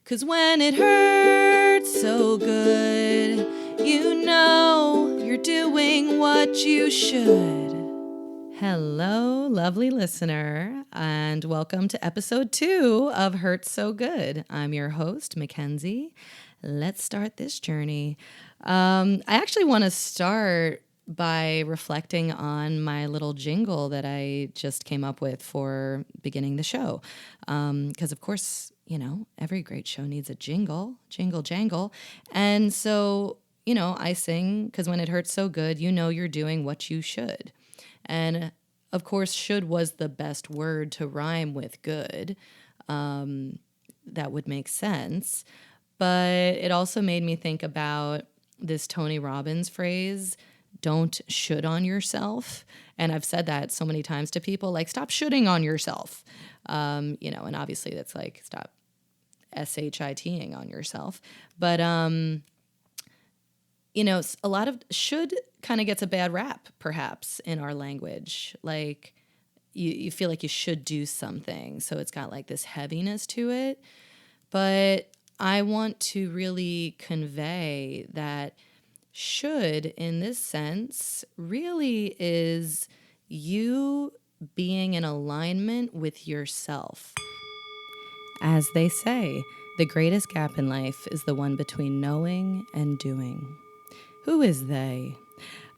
'Cause when it hurts so good, you know you're doing what you should. Hello, lovely listener, and welcome to episode 2 of Hurts So Good. I'm your host, Mackenzie. Let's start this journey. I actually want to start by reflecting on my little jingle that I just came up with for beginning the show. Because, of course, you know, every great show needs a jingle, jingle jangle. And so, you know, I sing because when it hurts so good, you know you're doing what you should. And of course, should was the best word to rhyme with good. That would make sense. But it also made me think about this Tony Robbins phrase, don't should on yourself. And I've said that so many times to people, like, stop shoulding on yourself. You know, and obviously that's like, stop shitting on yourself. But, you know, a lot of should kind of gets a bad rap, perhaps, in our language. Like, you feel like you should do something. So it's got like this heaviness to it. But I want to really convey that should, in this sense, really is you being in alignment with yourself. As they say, the greatest gap in life is the one between knowing and doing. Who is they?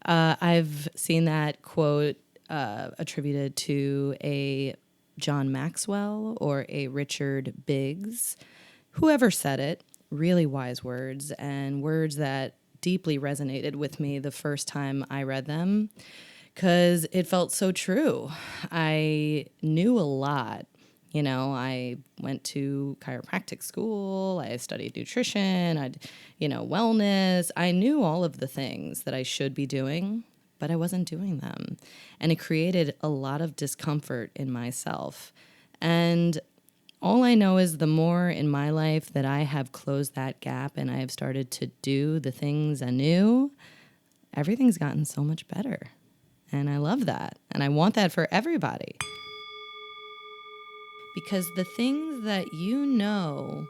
I've seen that quote attributed to a John Maxwell or a Richard Biggs. Whoever said it, really wise words, and words that deeply resonated with me the first time I read them because it felt so true. I knew a lot. You know, I went to chiropractic school, I studied nutrition, wellness. I knew all of the things that I should be doing, but I wasn't doing them. And it created a lot of discomfort in myself. And all I know is the more in my life that I have closed that gap and I have started to do the things anew, everything's gotten so much better. And I love that. And I want that for everybody. Because the things that you know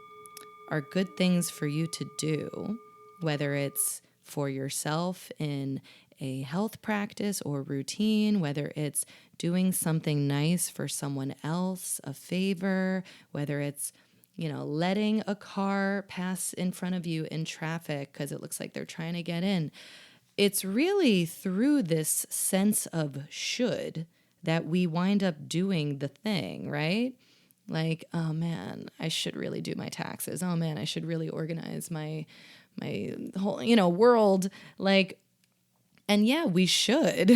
are good things for you to do, whether it's for yourself in a health practice or routine, whether it's doing something nice for someone else, a favor, whether it's, you know, letting a car pass in front of you in traffic because it looks like they're trying to get in. It's really through this sense of should that we wind up doing the thing, right? Like, oh man, I should really do my taxes. Oh man, I should really organize my whole, world. Like, and yeah, we should,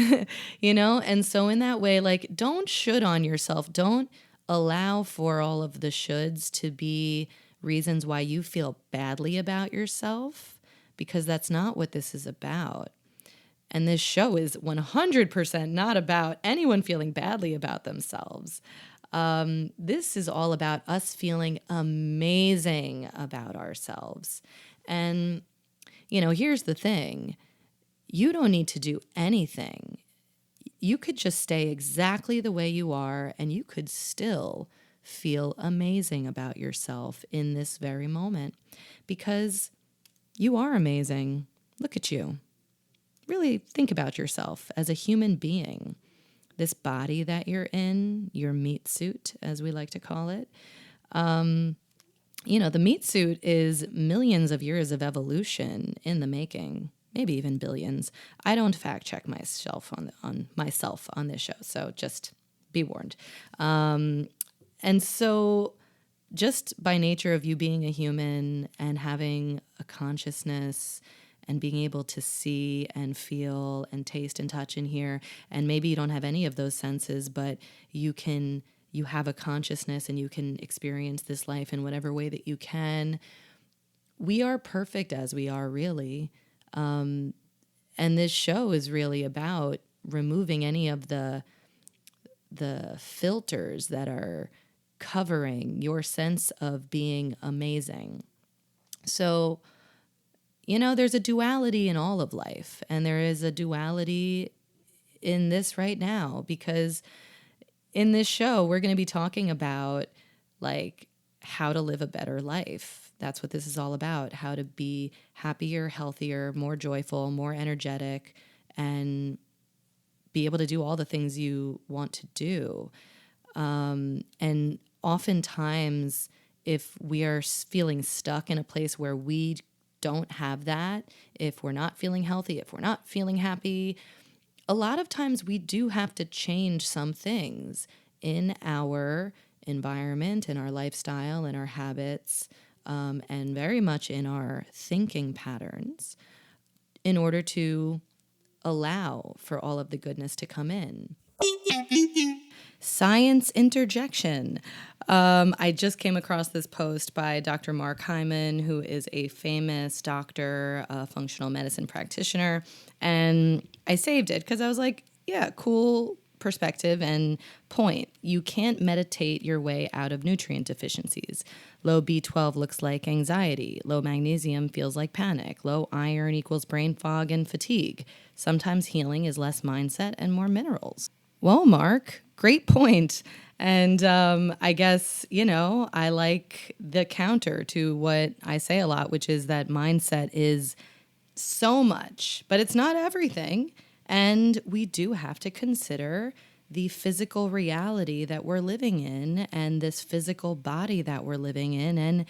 And so in that way, like, don't should on yourself. Don't allow for all of the shoulds to be reasons why you feel badly about yourself, because that's not what this is about. And this show is 100% not about anyone feeling badly about themselves. This is all about us feeling amazing about ourselves. And, here's the thing. You don't need to do anything. You could just stay exactly the way you are, and you could still feel amazing about yourself in this very moment, because you are amazing. Look at you. Really think about yourself as a human being. This body that you're in, your meat suit, as we like to call it. The meat suit is millions of years of evolution in the making, maybe even billions. I don't fact check myself on myself on this show, so just be warned. And so just by nature of you being a human and having a consciousness and being able to see and feel and taste and touch and hear. And maybe you don't have any of those senses, but you have a consciousness and you can experience this life in whatever way that you can. We are perfect as we are, really. And this show is really about removing any of the filters that are covering your sense of being amazing. So, there's a duality in all of life, and there is a duality in this right now, because in this show, we're going to be talking about, like, how to live a better life. That's what this is all about, how to be happier, healthier, more joyful, more energetic, and be able to do all the things you want to do. And oftentimes, if we are feeling stuck in a place where we don't have that, if we're not feeling healthy, if we're not feeling happy, a lot of times we do have to change some things in our environment, in our lifestyle, in our habits, and very much in our thinking patterns in order to allow for all of the goodness to come in. Science interjection. I just came across this post by Dr. Mark Hyman, who is a famous doctor, functional medicine practitioner. And I saved it because I was like, yeah, cool perspective and point. You can't meditate your way out of nutrient deficiencies. Low B12 looks like anxiety. Low magnesium feels like panic. Low iron equals brain fog and fatigue. Sometimes healing is less mindset and more minerals. Well, Mark, great point. And I guess, I like the counter to what I say a lot, which is that mindset is so much, but it's not everything. And we do have to consider the physical reality that we're living in and this physical body that we're living in. And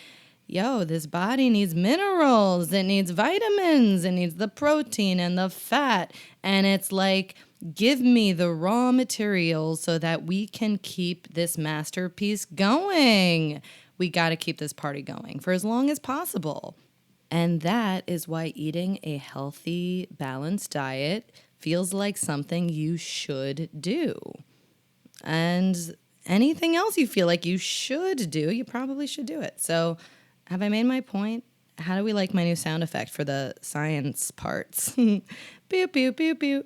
this body needs minerals, it needs vitamins, it needs the protein and the fat. And it's like, give me the raw materials so that we can keep this masterpiece going. We got to keep this party going for as long as possible. And that is why eating a healthy, balanced diet feels like something you should do. And anything else you feel like you should do, you probably should do it. So, have I made my point? How do we like my new sound effect for the science parts? Pew, pew, pew, pew.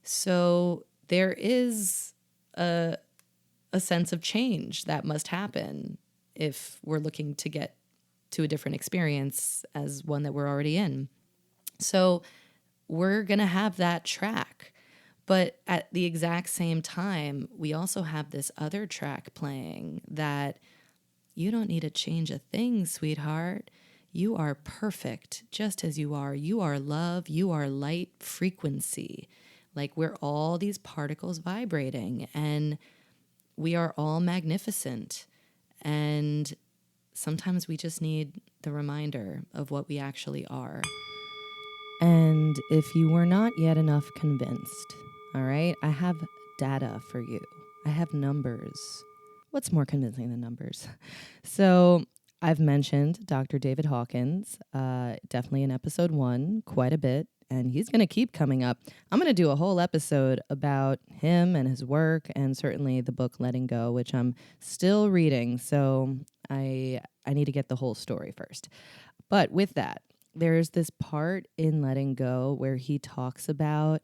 So there is a sense of change that must happen if we're looking to get to a different experience as one that we're already in. So we're going to have that track. But at the exact same time, we also have this other track playing that you don't need to change a thing, sweetheart. You are perfect just as you are. You are love. You are light frequency. Like we're all these particles vibrating and we are all magnificent. And sometimes we just need the reminder of what we actually are. And if you were not yet enough convinced, all right, I have data for you. I have numbers. What's more convincing than numbers? So I've mentioned Dr. David Hawkins, definitely in episode 1, quite a bit. And he's going to keep coming up. I'm going to do a whole episode about him and his work and certainly the book Letting Go, which I'm still reading. So I need to get the whole story first. But with that, there's this part in Letting Go where he talks about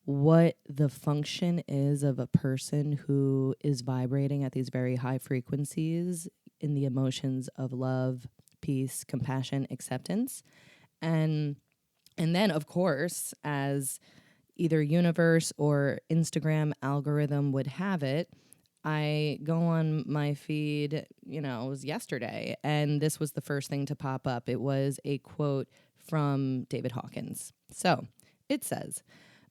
what the function is of a person who is vibrating at these very high frequencies in the emotions of love, peace, compassion, acceptance. And then, of course, as either universe or Instagram algorithm would have it, I go on my feed, it was yesterday, and this was the first thing to pop up. It was a quote from David Hawkins. So it says,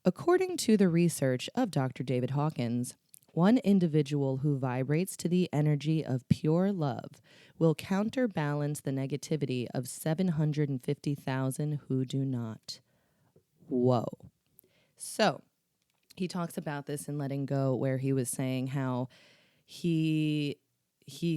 according to the research of Dr. David Hawkins, one individual who vibrates to the energy of pure love will counterbalance the negativity of 750,000 who do not. Whoa. So he talks about this in Letting Go, where he was saying how he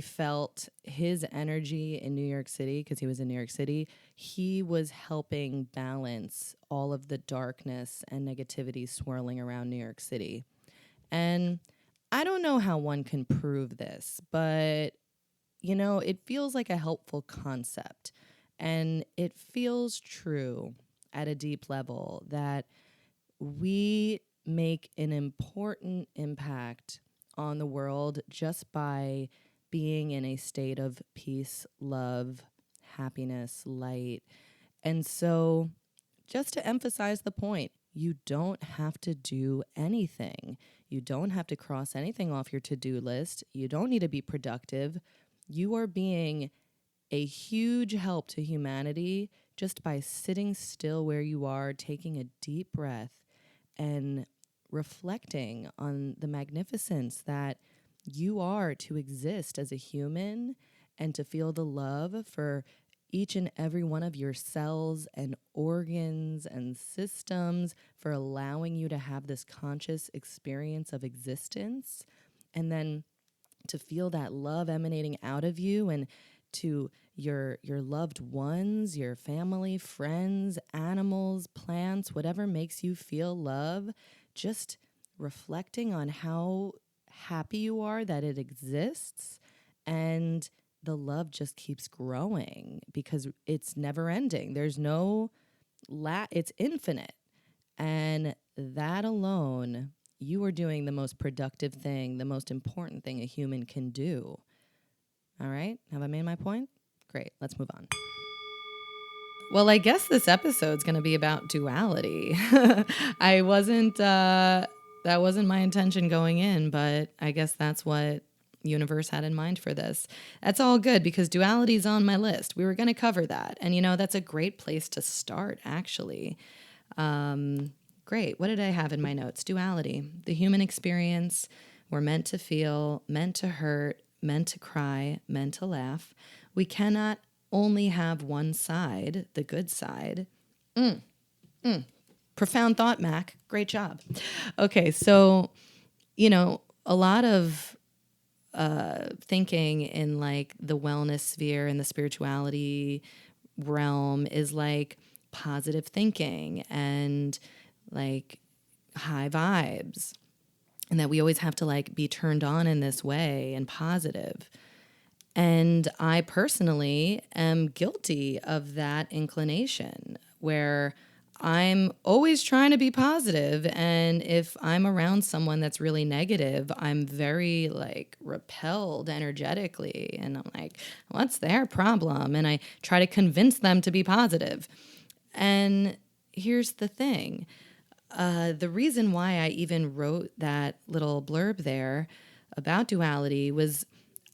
felt his energy in New York City, because he was in New York City, he was helping balance all of the darkness and negativity swirling around New York City. And I don't know how one can prove this, but, it feels like a helpful concept. And it feels true at a deep level that we make an important impact on the world just by being in a state of peace, love, happiness, light. And so, just to emphasize the point, you don't have to do anything. You don't have to cross anything off your to-do list. You don't need to be productive. You are being a huge help to humanity just by sitting still where you are, taking a deep breath, and reflecting on the magnificence that you are to exist as a human and to feel the love for each and every one of your cells and organs and systems, for allowing you to have this conscious experience of existence. And then to feel that love emanating out of you and to your loved ones, your family, friends, animals, plants, whatever makes you feel love, just reflecting on how happy you are that it exists, and the love just keeps growing because it's never ending. There's no it's infinite. And that alone, you are doing the most productive thing, the most important thing a human can do. All right? Have I made my point? Great. Let's move on. Well, I guess this episode's going to be about duality. I wasn't, that wasn't my intention going in, but I guess that's what universe had in mind for this. That's all good because duality's on my list. We were going to cover that. And, that's a great place to start, actually. Great. What did I have in my notes? Duality, the human experience. We're meant to feel, meant to hurt, meant to cry, meant to laugh. We cannot only have one side, the good side. Profound thought, Mac. Great job. Okay, so, a lot of thinking in like the wellness sphere and the spirituality realm is like positive thinking and like high vibes, and that we always have to like be turned on in this way and positive. And I personally am guilty of that inclination where I'm always trying to be positive, and if I'm around someone that's really negative, I'm very like repelled energetically, and I'm like, what's their problem? And I try to convince them to be positive. And here's the thing. The reason why I even wrote that little blurb there about duality was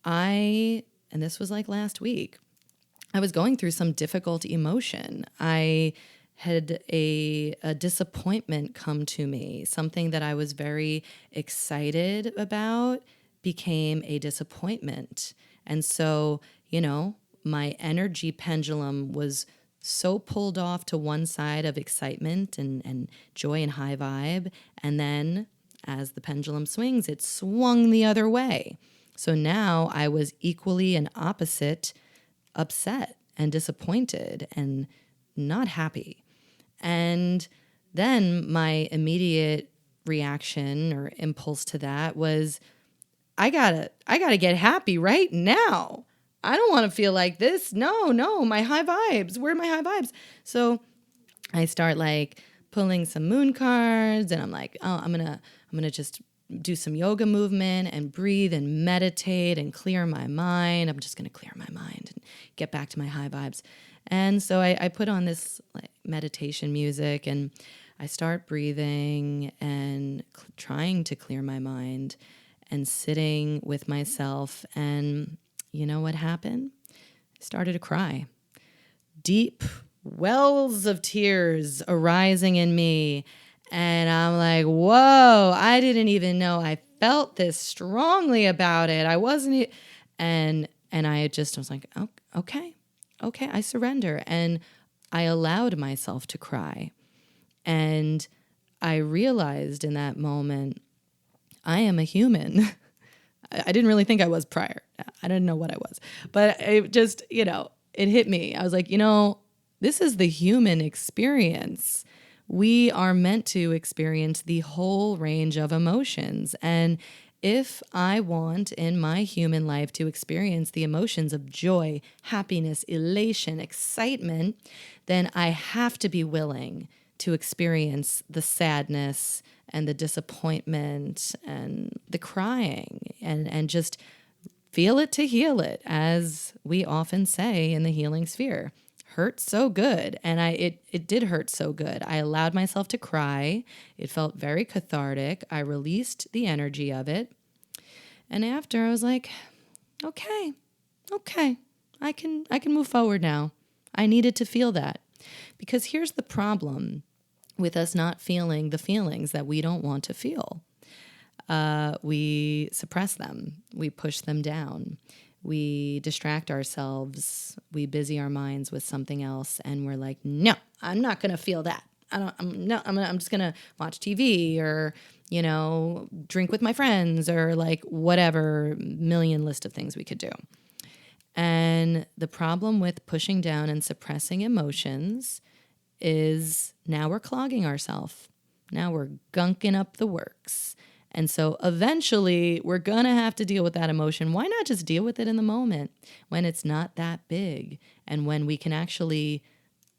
and this was like last week, I was going through some difficult emotion. I had a disappointment come to me. Something that I was very excited about became a disappointment. And so, my energy pendulum was so pulled off to one side of excitement and joy and high vibe. And then as the pendulum swings, it swung the other way. So now I was equally and opposite upset and disappointed and not happy. And then my immediate reaction or impulse to that was, I gotta get happy right now. I don't want to feel like this. No, my high vibes. Where are my high vibes? So I start like pulling some moon cards, and I'm like, oh, I'm gonna just do some yoga movement and breathe and meditate and clear my mind. I'm just gonna clear my mind and get back to my high vibes. And so I put on this like meditation music, and I start breathing and trying to clear my mind and sitting with myself. And you know what happened? I started to cry. Deep wells of tears arising in me. And I'm like, whoa, I didn't even know I felt this strongly about it. I wasn't, and I was like, oh, okay, I surrender. And I allowed myself to cry. And I realized in that moment, I am a human. I didn't really think I was prior. I didn't know what I was. But it just, it hit me. I was like, this is the human experience. We are meant to experience the whole range of emotions. And if I want in my human life to experience the emotions of joy, happiness, elation, excitement, then I have to be willing to experience the sadness and the disappointment and the crying and just feel it to heal it, as we often say in the healing sphere. Hurt so good. And it did hurt so good. I allowed myself to cry. It felt very cathartic. I released the energy of it. And after I was like, okay, okay, I can move forward now. I needed to feel that. Because here's the problem with us not feeling the feelings that we don't want to feel. We suppress them. We push them down. We distract ourselves. We busy our minds with something else, and we're like, no, I'm not going to feel that. I'm just going to watch TV or, drink with my friends or like whatever million list of things we could do. And the problem with pushing down and suppressing emotions is now we're clogging ourselves. Now we're gunking up the works. And so eventually we're going to have to deal with that emotion. Why not just deal with it in the moment when it's not that big and when we can actually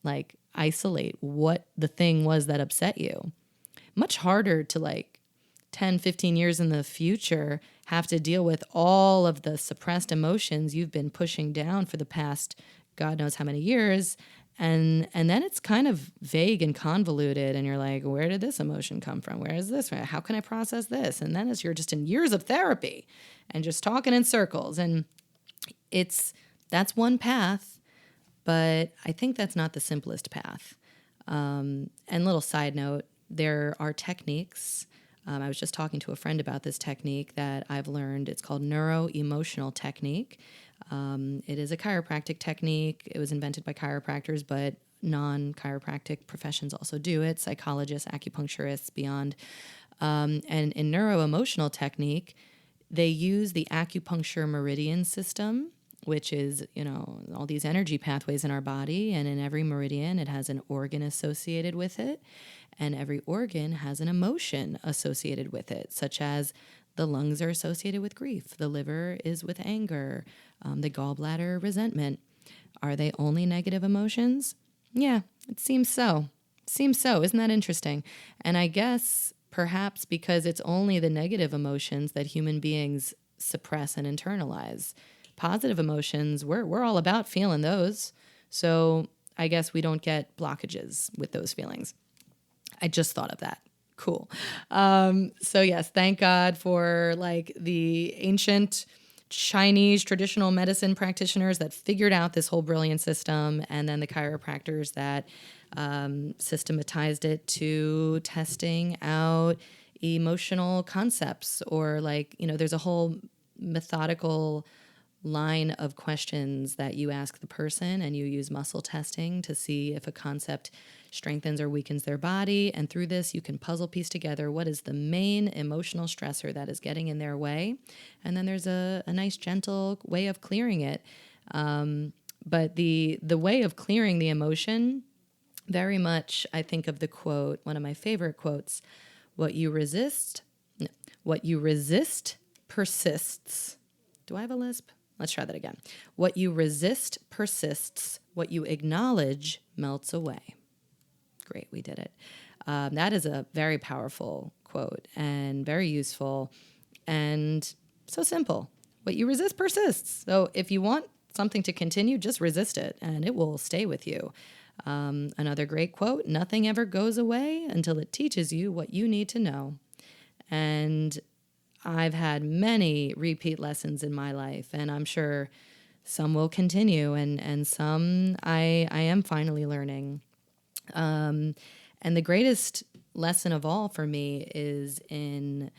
like isolate what the thing was that upset you? Much harder to like 10, 15 years in the future have to deal with all of the suppressed emotions you've been pushing down for the past God knows how many years. And then it's kind of vague and convoluted, and you're like, where did this emotion come from? Where is this? How can I process this? And then you're just in years of therapy and just talking in circles. And that's one path, but I think that's not the simplest path. And little side note, there are techniques. I was just talking to a friend about this technique that I've learned. It's called neuro-emotional technique. It is a chiropractic technique. It was invented by chiropractors, but non-chiropractic professions also do it. Psychologists, acupuncturists, beyond. And in neuro-emotional technique, they use the acupuncture meridian system, which is, all these energy pathways in our body. And in every meridian, it has an organ associated with it. And every organ has an emotion associated with it, such as the lungs are associated with grief. The liver is with anger. The gallbladder, resentment. Are they only negative emotions? Yeah, it seems so. Isn't that interesting? And I guess perhaps because it's only the negative emotions that human beings suppress and internalize. Positive emotions, we're all about feeling those. So I guess we don't get blockages with those feelings. I just thought of that. Cool. So yes, thank God for like the ancient Chinese traditional medicine practitioners that figured out this whole brilliant system, and then the chiropractors that systematized it to testing out emotional concepts, or like, there's a whole methodical line of questions that you ask the person, and you use muscle testing to see if a concept strengthens or weakens their body. And through this, you can puzzle piece together what is the main emotional stressor that is getting in their way. And then there's a nice, gentle way of clearing it. But the way of clearing the emotion, very much, I think of the quote, one of my favorite quotes, what you resist persists. Do I have a lisp? Let's try that again. What you resist persists. What you acknowledge melts away. Great, we did it. That is a very powerful quote and very useful and so simple. What you resist persists. So if you want something to continue, just resist it and it will stay with you. Another great quote, nothing ever goes away until it teaches you what you need to know. And I've had many repeat lessons in my life, and I'm sure some will continue, and some I am finally learning. And the greatest lesson of all for me is in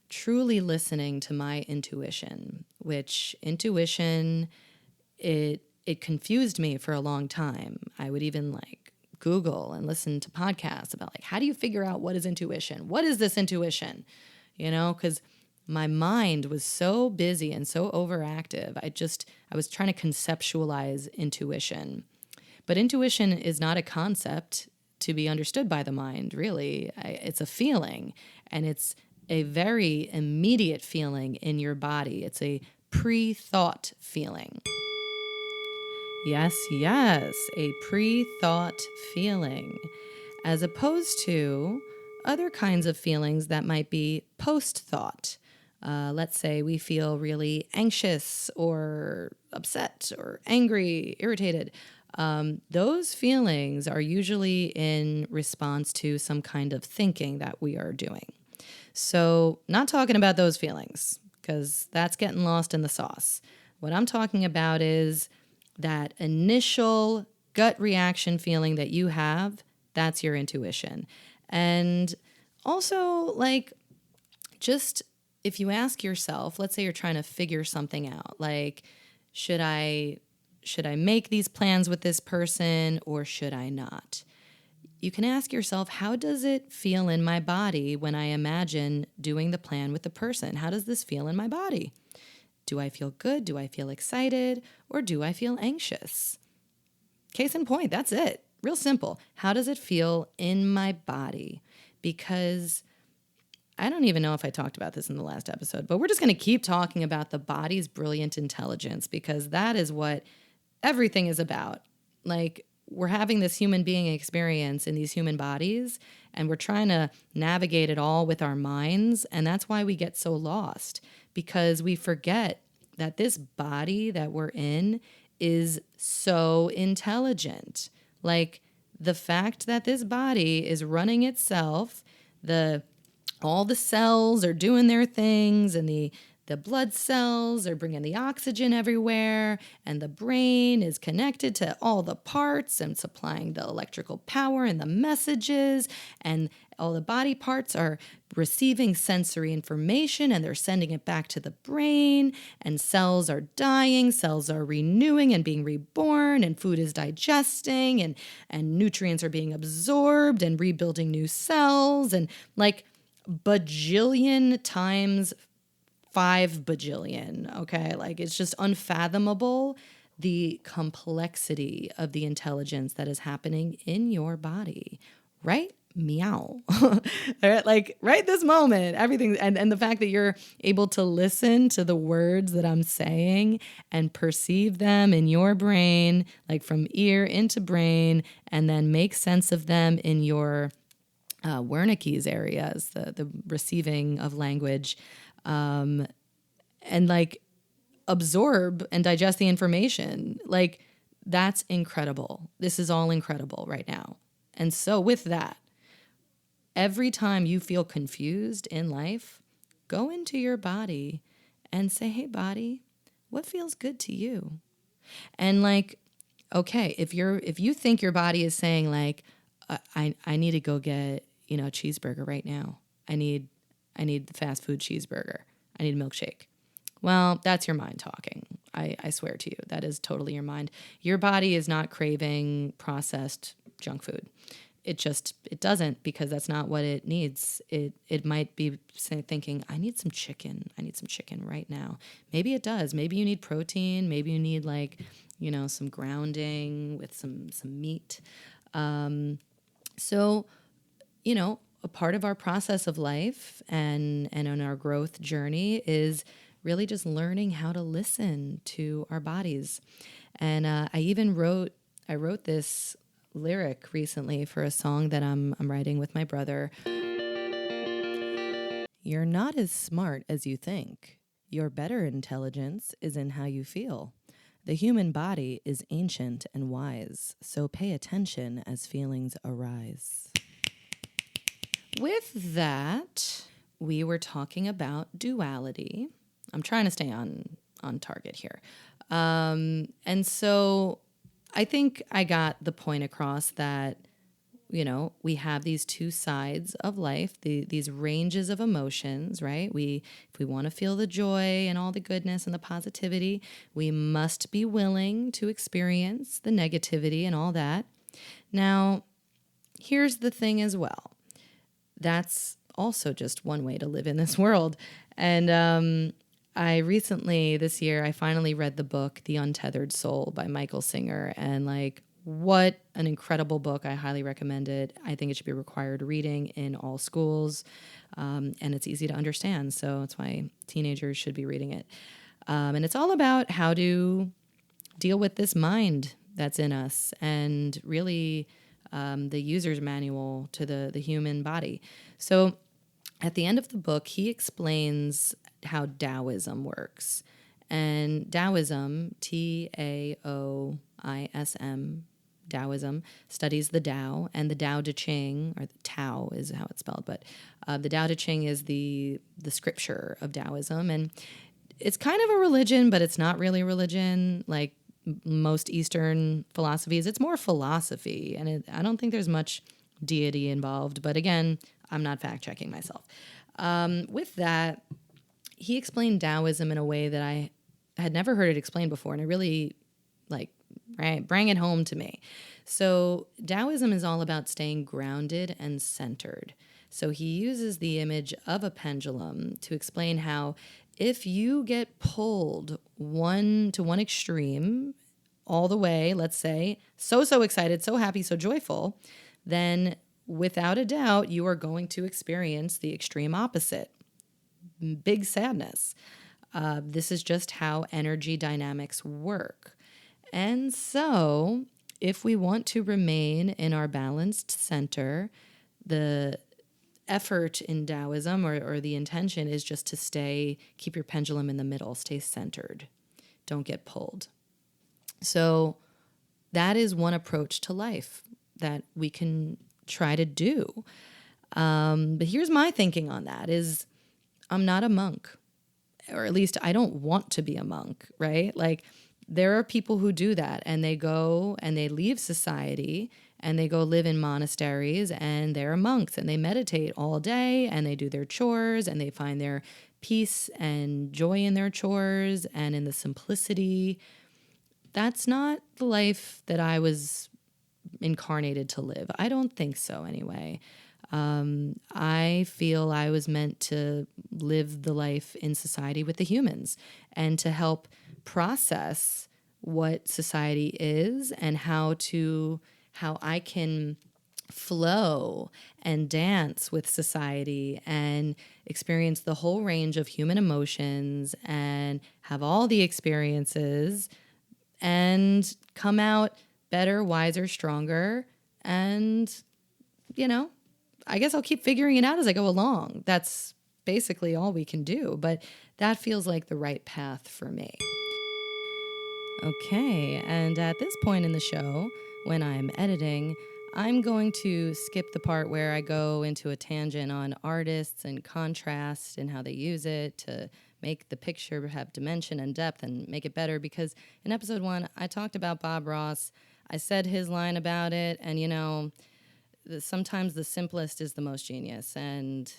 truly listening to my intuition, which intuition, it confused me for a long time. I would even like Google and listen to podcasts about like, how do you figure out what is intuition? What is this intuition? Because my mind was so busy and so overactive. I was trying to conceptualize intuition. But intuition is not a concept to be understood by the mind, really. It's a feeling, and it's a very immediate feeling in your body. It's a pre-thought feeling. Yes, a pre-thought feeling, as opposed to other kinds of feelings that might be post-thought. Let's say we feel really anxious or upset or angry, irritated. Those feelings are usually in response to some kind of thinking that we are doing. So not talking about those feelings, because that's getting lost in the sauce. What I'm talking about is that initial gut reaction feeling that you have, that's your intuition. And also, like, just if you ask yourself, let's say you're trying to figure something out, like, should I make these plans with this person or should I not? You can ask yourself, how does it feel in my body when I imagine doing the plan with the person? How does this feel in my body? Do I feel good? Do I feel excited? Or do I feel anxious? Case in point, that's it. Real simple. How does it feel in my body? Because I don't even know if I talked about this in the last episode, but we're just going to keep talking about the body's brilliant intelligence because that is what everything is about. Like, we're having this human being experience in these human bodies, and we're trying to navigate it all with our minds. And that's why we get so lost, because we forget that this body that we're in is so intelligent. Like, the fact that this body is running itself, all the cells are doing their things, and the blood cells are bringing the oxygen everywhere, and the brain is connected to all the parts and supplying the electrical power and the messages, and all the body parts are receiving sensory information and they're sending it back to the brain, and cells are dying, cells are renewing and being reborn, and food is digesting, and nutrients are being absorbed and rebuilding new cells, and like bajillion times 5 bajillion, okay? Like, it's just unfathomable the complexity of the intelligence that is happening in your body, right? Meow. All right, like right this moment, everything, and the fact that you're able to listen to the words that I'm saying and perceive them in your brain, like from ear into brain, and then make sense of them in your Wernicke's areas, the receiving of language, and like absorb and digest the information. Like, that's incredible. This is all incredible right now. And so with that, every time you feel confused in life, go into your body and say, hey, body, what feels good to you? And like, okay, if you think your body is saying like, I need to go get, a cheeseburger right now. I need the fast food cheeseburger. I need a milkshake. Well, that's your mind talking. I swear to you, that is totally your mind. Your body is not craving processed junk food. It doesn't, because that's not what it needs. It might be thinking, I need some chicken. I need some chicken right now. Maybe it does. Maybe you need protein. Maybe you need some grounding with some meat. So, a part of our process of life and on our growth journey is really just learning how to listen to our bodies. And I wrote this lyric recently for a song that I'm writing with my brother. You're not as smart as you think. Your better intelligence is in how you feel. The human body is ancient and wise, so pay attention as feelings arise. With that, we were talking about duality. I'm trying to stay on target here. And so I think I got the point across that, we have these two sides of life, these ranges of emotions, right? If we want to feel the joy and all the goodness and the positivity, we must be willing to experience the negativity and all that. Now, here's the thing as well. That's also just one way to live in this world. And I recently, this year, I finally read the book, The Untethered Soul by Michael Singer. And what an incredible book. I highly recommend it. I think it should be required reading in all schools. And it's easy to understand. So that's why teenagers should be reading it. And it's all about how to deal with this mind that's in us, and really the user's manual to the human body. So at the end of the book, he explains how Taoism works. And Taoism, Taoism, Taoism, studies the Tao, and the Tao Te Ching, or the Tao is how it's spelled, but the Tao Te Ching is the scripture of Taoism. And it's kind of a religion, but it's not really religion. Like most Eastern philosophies, it's more philosophy. And I don't think there's much deity involved. But again, I'm not fact checking myself. With that, he explained Taoism in a way that I had never heard it explained before. And it really bring it home to me. So Taoism is all about staying grounded and centered. So he uses the image of a pendulum to explain how if you get pulled to one extreme all the way, let's say, so excited, so happy, so joyful, then without a doubt, you are going to experience the extreme opposite, big sadness. This is just how energy dynamics work. And so if we want to remain in our balanced center, the effort in Taoism or the intention is just to keep your pendulum in the middle, stay centered, don't get pulled. So that is one approach to life that we can try to do. But here's my thinking on that is I'm not a monk, or at least I don't want to be a monk, right? Like there are people who do that and they go and they leave society and they go live in monasteries and they're monks and they meditate all day and they do their chores and they find their peace and joy in their chores and in the simplicity. That's not the life that I was incarnated to live. I don't think so anyway. I feel I was meant to live the life in society with the humans and to help process what society is and how I can flow and dance with society and experience the whole range of human emotions and have all the experiences and come out better, wiser, stronger. And, I guess I'll keep figuring it out as I go along. That's basically all we can do. But that feels like the right path for me. Okay, and at this point in the show, when I'm editing, I'm going to skip the part where I go into a tangent on artists and contrast and how they use it to make the picture have dimension and depth and make it better. Because in episode 1, I talked about Bob Ross. I said his line about it, and sometimes the simplest is the most genius, and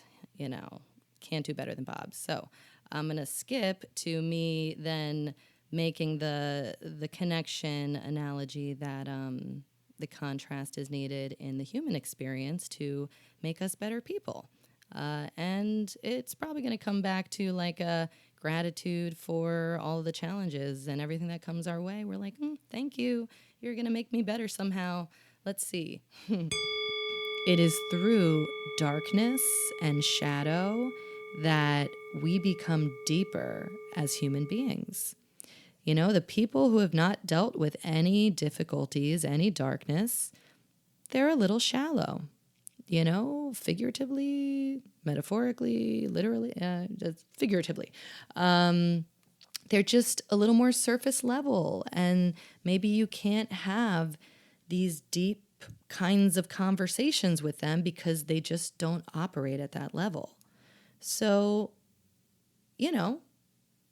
can't do better than Bob. So I'm going to skip to me then making the connection analogy that the contrast is needed in the human experience to make us better people. And it's probably going to come back to like a gratitude for all of the challenges and everything that comes our way. We're like, thank you. You're going to make me better somehow. Let's see. It is through darkness and shadow that we become deeper as human beings. The people who have not dealt with any difficulties, any darkness, they're a little shallow, figuratively, metaphorically, literally, just figuratively. They're just a little more surface level, and maybe you can't have these deep kinds of conversations with them because they just don't operate at that level. So, and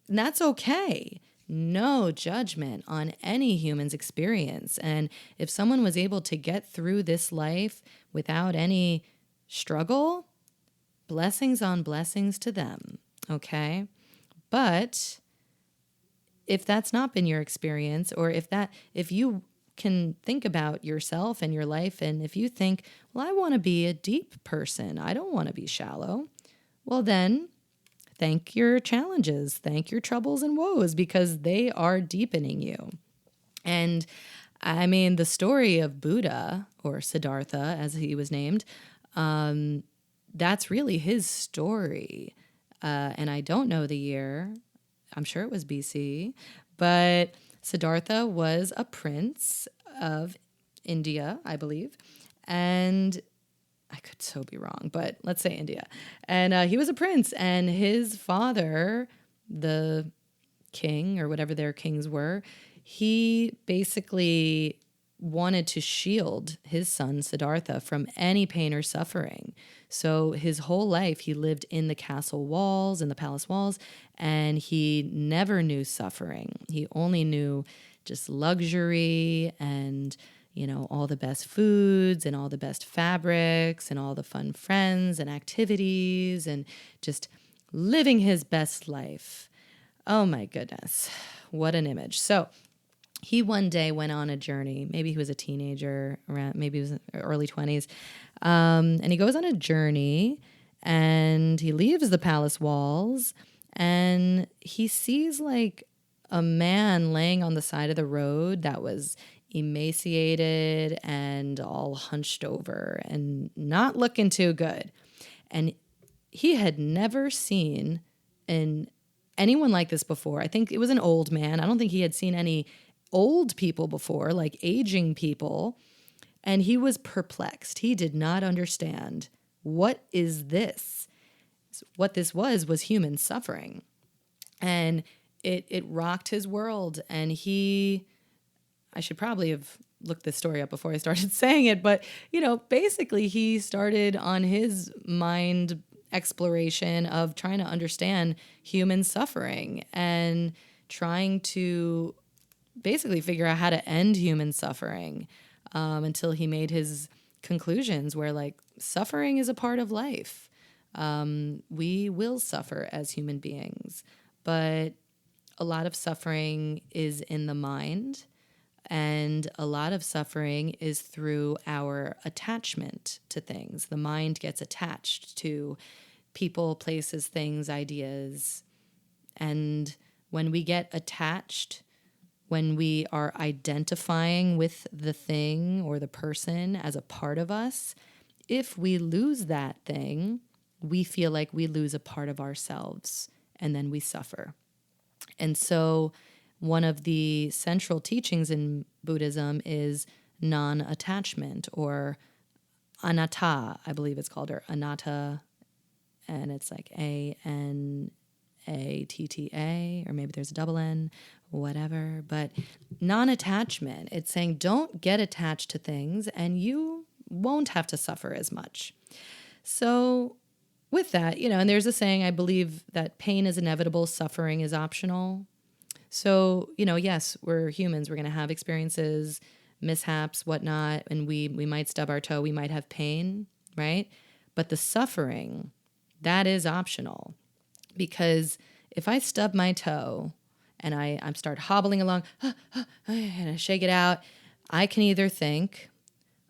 that's okay. No judgment on any human's experience. And if someone was able to get through this life without any struggle, blessings on blessings to them, okay? But if that's not been your experience, or if you can think about yourself and your life, and if you think, well, I want to be a deep person, I don't want to be shallow, well then, thank your challenges, thank your troubles and woes, because they are deepening you. And I mean, the story of Buddha, or Siddhartha as he was named, that's really his story. And I don't know the year. I'm sure it was BC, but Siddhartha was a prince of India, I believe. And I could so be wrong, but let's say India. And he was a prince, and his father, the king, or whatever their kings were, he basically wanted to shield his son Siddhartha from any pain or suffering. So his whole life he lived in the castle walls, in the palace walls, and he never knew suffering. He only knew just luxury and, all the best foods and all the best fabrics and all the fun friends and activities and just living his best life. Oh my goodness. What an image. So he one day went on a journey. Maybe he was a teenager, around, maybe he was early 20s. And he goes on a journey and he leaves the palace walls and he sees like a man laying on the side of the road that was emaciated and all hunched over and not looking too good. And he had never seen anyone like this before. I think it was an old man. I don't think he had seen any old people before, like aging people. And he was perplexed. He did not understand. What is this? What this was human suffering. And it rocked his world. And I should probably have looked this story up before I started saying it, but, basically he started on his mind exploration of trying to understand human suffering and trying to basically figure out how to end human suffering until he made his conclusions where like suffering is a part of life. We will suffer as human beings, but a lot of suffering is in the mind. And a lot of suffering is through our attachment to things. The mind gets attached to people, places, things, ideas. And when we get attached, when we are identifying with the thing or the person as a part of us, if we lose that thing, we feel like we lose a part of ourselves and then we suffer. And so one of the central teachings in Buddhism is non-attachment, or anatta, I believe it's called, or anatta, and it's like Anatta, or maybe there's a double N, whatever. But non-attachment, it's saying don't get attached to things and you won't have to suffer as much. So with that, and there's a saying, I believe, that pain is inevitable, suffering is optional. So, yes, we're humans. We're going to have experiences, mishaps, whatnot, and we might stub our toe. We might have pain, right? But the suffering, that is optional. Because if I stub my toe and I start hobbling along and I shake it out, I can either think,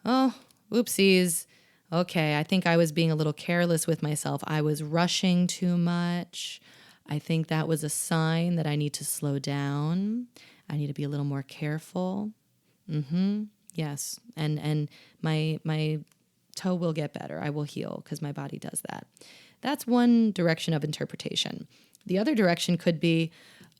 oh, oopsies. Okay, I think I was being a little careless with myself. I was rushing too much. I think that was a sign that I need to slow down. I need to be a little more careful. Yes. And my toe will get better. I will heal because my body does that. That's one direction of interpretation. The other direction could be,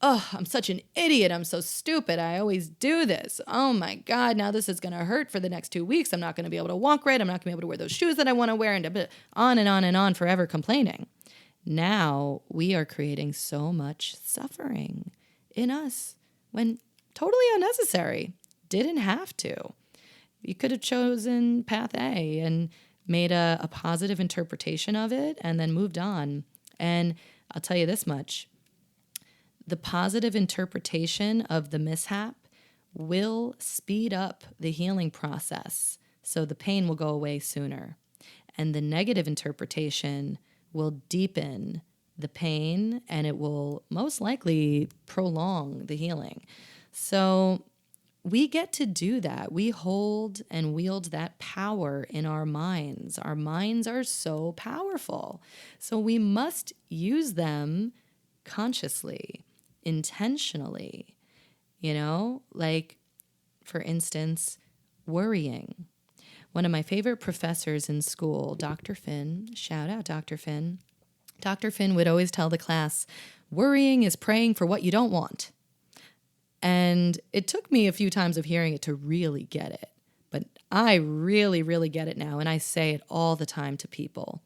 oh, I'm such an idiot. I'm so stupid. I always do this. Oh my God, now this is going to hurt for the next 2 weeks. I'm not going to be able to walk right. I'm not going to be able to wear those shoes that I want to wear, and on and on and on, forever complaining. Now we are creating so much suffering in us when totally unnecessary. Didn't have to. You could have chosen path A and made a positive interpretation of it and then moved on. And I'll tell you this much. The positive interpretation of the mishap will speed up the healing process, so the pain will go away sooner. And the negative interpretation will deepen the pain and it will most likely prolong the healing. So we get to do that. We hold and wield that power in our minds. Our minds are so powerful. So we must use them consciously, intentionally, like, for instance, worrying. One of my favorite professors in school, Dr. Finn, shout out Dr. Finn. Dr. Finn would always tell the class, worrying is praying for what you don't want. And it took me a few times of hearing it to really get it. But I really, really get it now. And I say it all the time to people.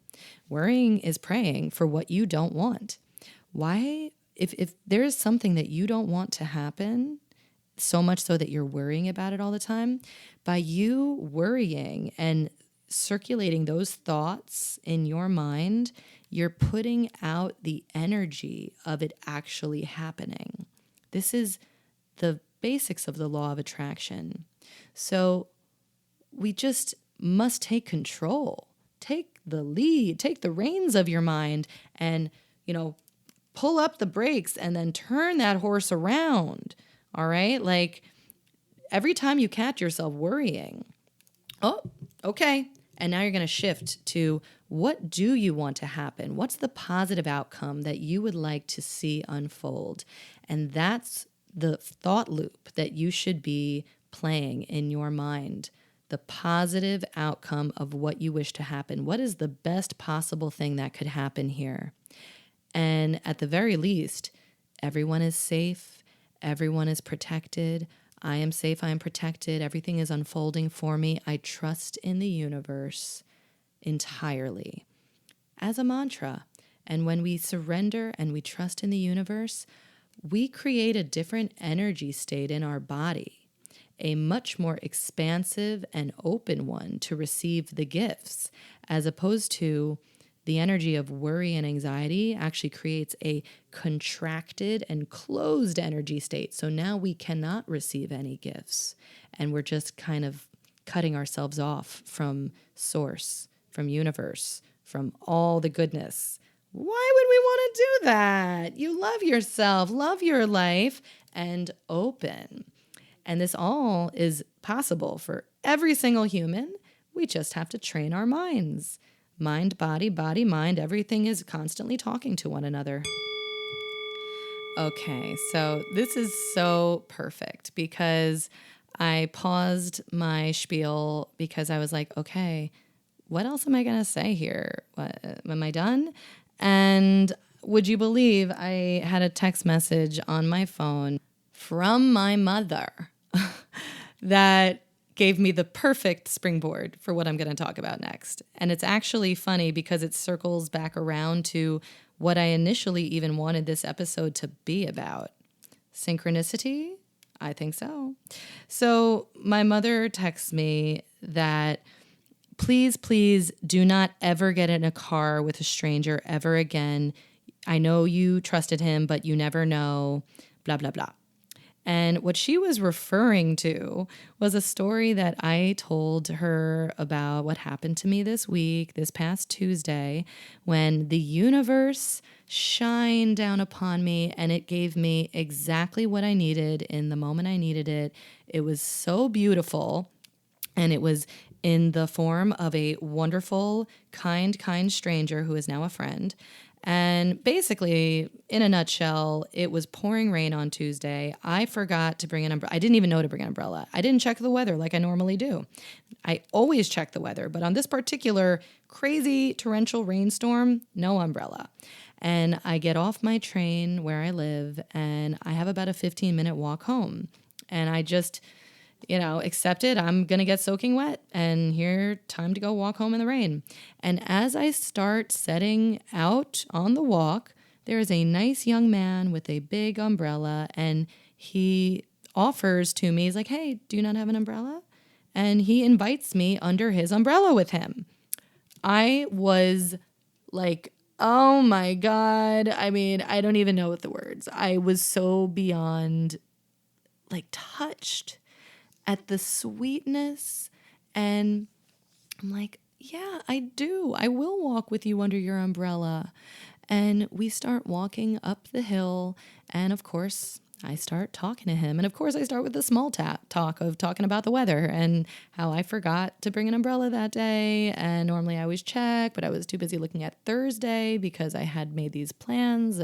Worrying is praying for what you don't want. Why? If there is something that you don't want to happen, so much so that you're worrying about it all the time. By you worrying and circulating those thoughts in your mind, you're putting out the energy of it actually happening. This is the basics of the law of attraction. So we just must take control, take the lead, take the reins of your mind and, pull up the brakes and then turn that horse around. All right. Like every time you catch yourself worrying, oh, okay. And now you're going to shift to what do you want to happen? What's the positive outcome that you would like to see unfold? And that's the thought loop that you should be playing in your mind. The positive outcome of what you wish to happen. What is the best possible thing that could happen here? And at the very least, everyone is safe. Everyone is protected. I am safe. I am protected. Everything is unfolding for me. I trust in the universe entirely as a mantra. And when we surrender and we trust in the universe, we create a different energy state in our body, a much more expansive and open one to receive the gifts, as opposed to the energy of worry and anxiety actually creates a contracted and closed energy state. So now we cannot receive any gifts. And we're just kind of cutting ourselves off from source, from universe, from all the goodness. Why would we want to do that? You love yourself, love your life, and open. And this all is possible for every single human. We just have to train our minds. Mind, body, body, mind, everything is constantly talking to one another. Okay, so this is so perfect because I paused my spiel because I was like, okay, what else am I going to say here? What, am I done? And would you believe I had a text message on my phone from my mother that gave me the perfect springboard for what I'm going to talk about next. And it's actually funny because it circles back around to what I initially even wanted this episode to be about. Synchronicity? I think so. So my mother texts me that please do not ever get in a car with a stranger ever again. I know you trusted him, but you never know, blah, blah, blah. And what she was referring to was a story that I told her about what happened to me this week, this past Tuesday, when the universe shined down upon me and it gave me exactly what I needed in the moment I needed it. It was so beautiful, and it was in the form of a wonderful, kind stranger who is now a friend. And basically, in a nutshell, it was pouring rain on Tuesday. I forgot to bring an umbrella. I didn't even know to bring an umbrella. I didn't check the weather like I normally do. I always check the weather, but on this particular crazy torrential rainstorm, no umbrella. And I get off my train where I live, and I have about a 15-minute walk home. And I just, accept it. I'm going to get soaking wet, and here, time to go walk home in the rain. And as I start setting out on the walk, there is a nice young man with a big umbrella, and he offers to me, he's like, hey, do you not have an umbrella? And he invites me under his umbrella with him. I was like, oh my God. I mean, I don't even know what the words. I was so beyond touched at the sweetness. And I'm like, yeah, I do. I will walk with you under your umbrella. And we start walking up the hill. And of course, I start talking to him. And of course, I start with the small talk of talking about the weather and how I forgot to bring an umbrella that day. And normally I always check, but I was too busy looking at Thursday because I had made these plans.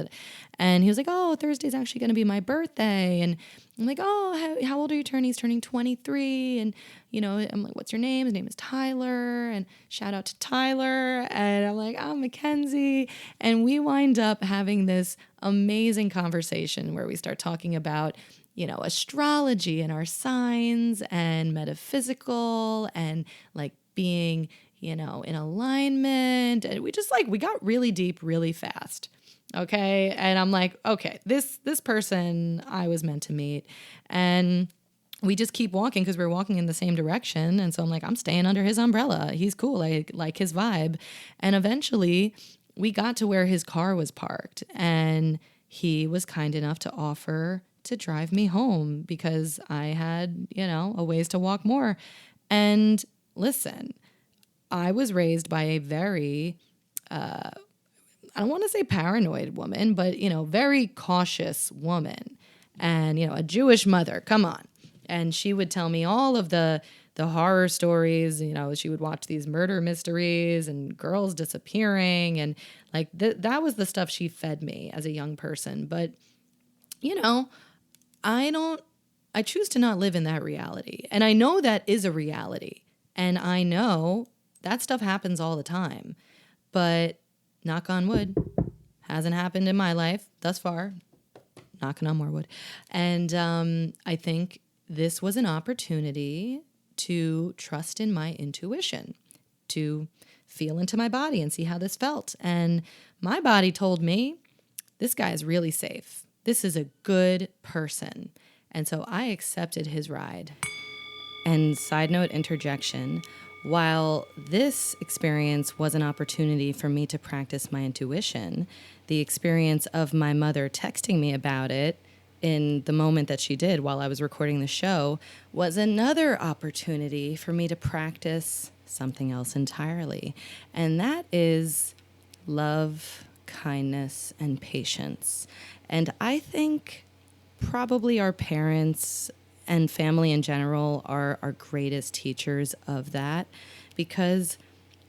And he was like, oh, Thursday's actually going to be my birthday. And I'm like, oh, how old are you turning? He's turning 23. And, I'm like, what's your name? His name is Tyler. And shout out to Tyler. And I'm like, oh, Mackenzie. And we wind up having this amazing conversation where we start talking about, astrology and our signs and metaphysical and being, in alignment. And we got really deep really fast. Okay. And I'm like, okay, this person I was meant to meet. And we just keep walking because we're walking in the same direction. And so I'm like, I'm staying under his umbrella. He's cool. I like his vibe. And eventually we got to where his car was parked, and he was kind enough to offer to drive me home because I had, a ways to walk more. And listen, I was raised by a very, I don't want to say paranoid woman, but, very cautious woman, and, a Jewish mother. Come on. And she would tell me all of the horror stories. She would watch these murder mysteries and girls disappearing. And like that was the stuff she fed me as a young person. But, I choose to not live in that reality. And I know that is a reality. And I know that stuff happens all the time. But knock on wood, hasn't happened in my life thus far. Knocking on more wood. And I think this was an opportunity to trust in my intuition, to feel into my body and see how this felt. And my body told me, this guy is really safe. This is a good person. And so I accepted his ride. And side note interjection, while this experience was an opportunity for me to practice my intuition, the experience of my mother texting me about it in the moment that she did while I was recording the show was another opportunity for me to practice something else entirely. And that is love, kindness, and patience. And I think probably our parents and family in general are our greatest teachers of that, because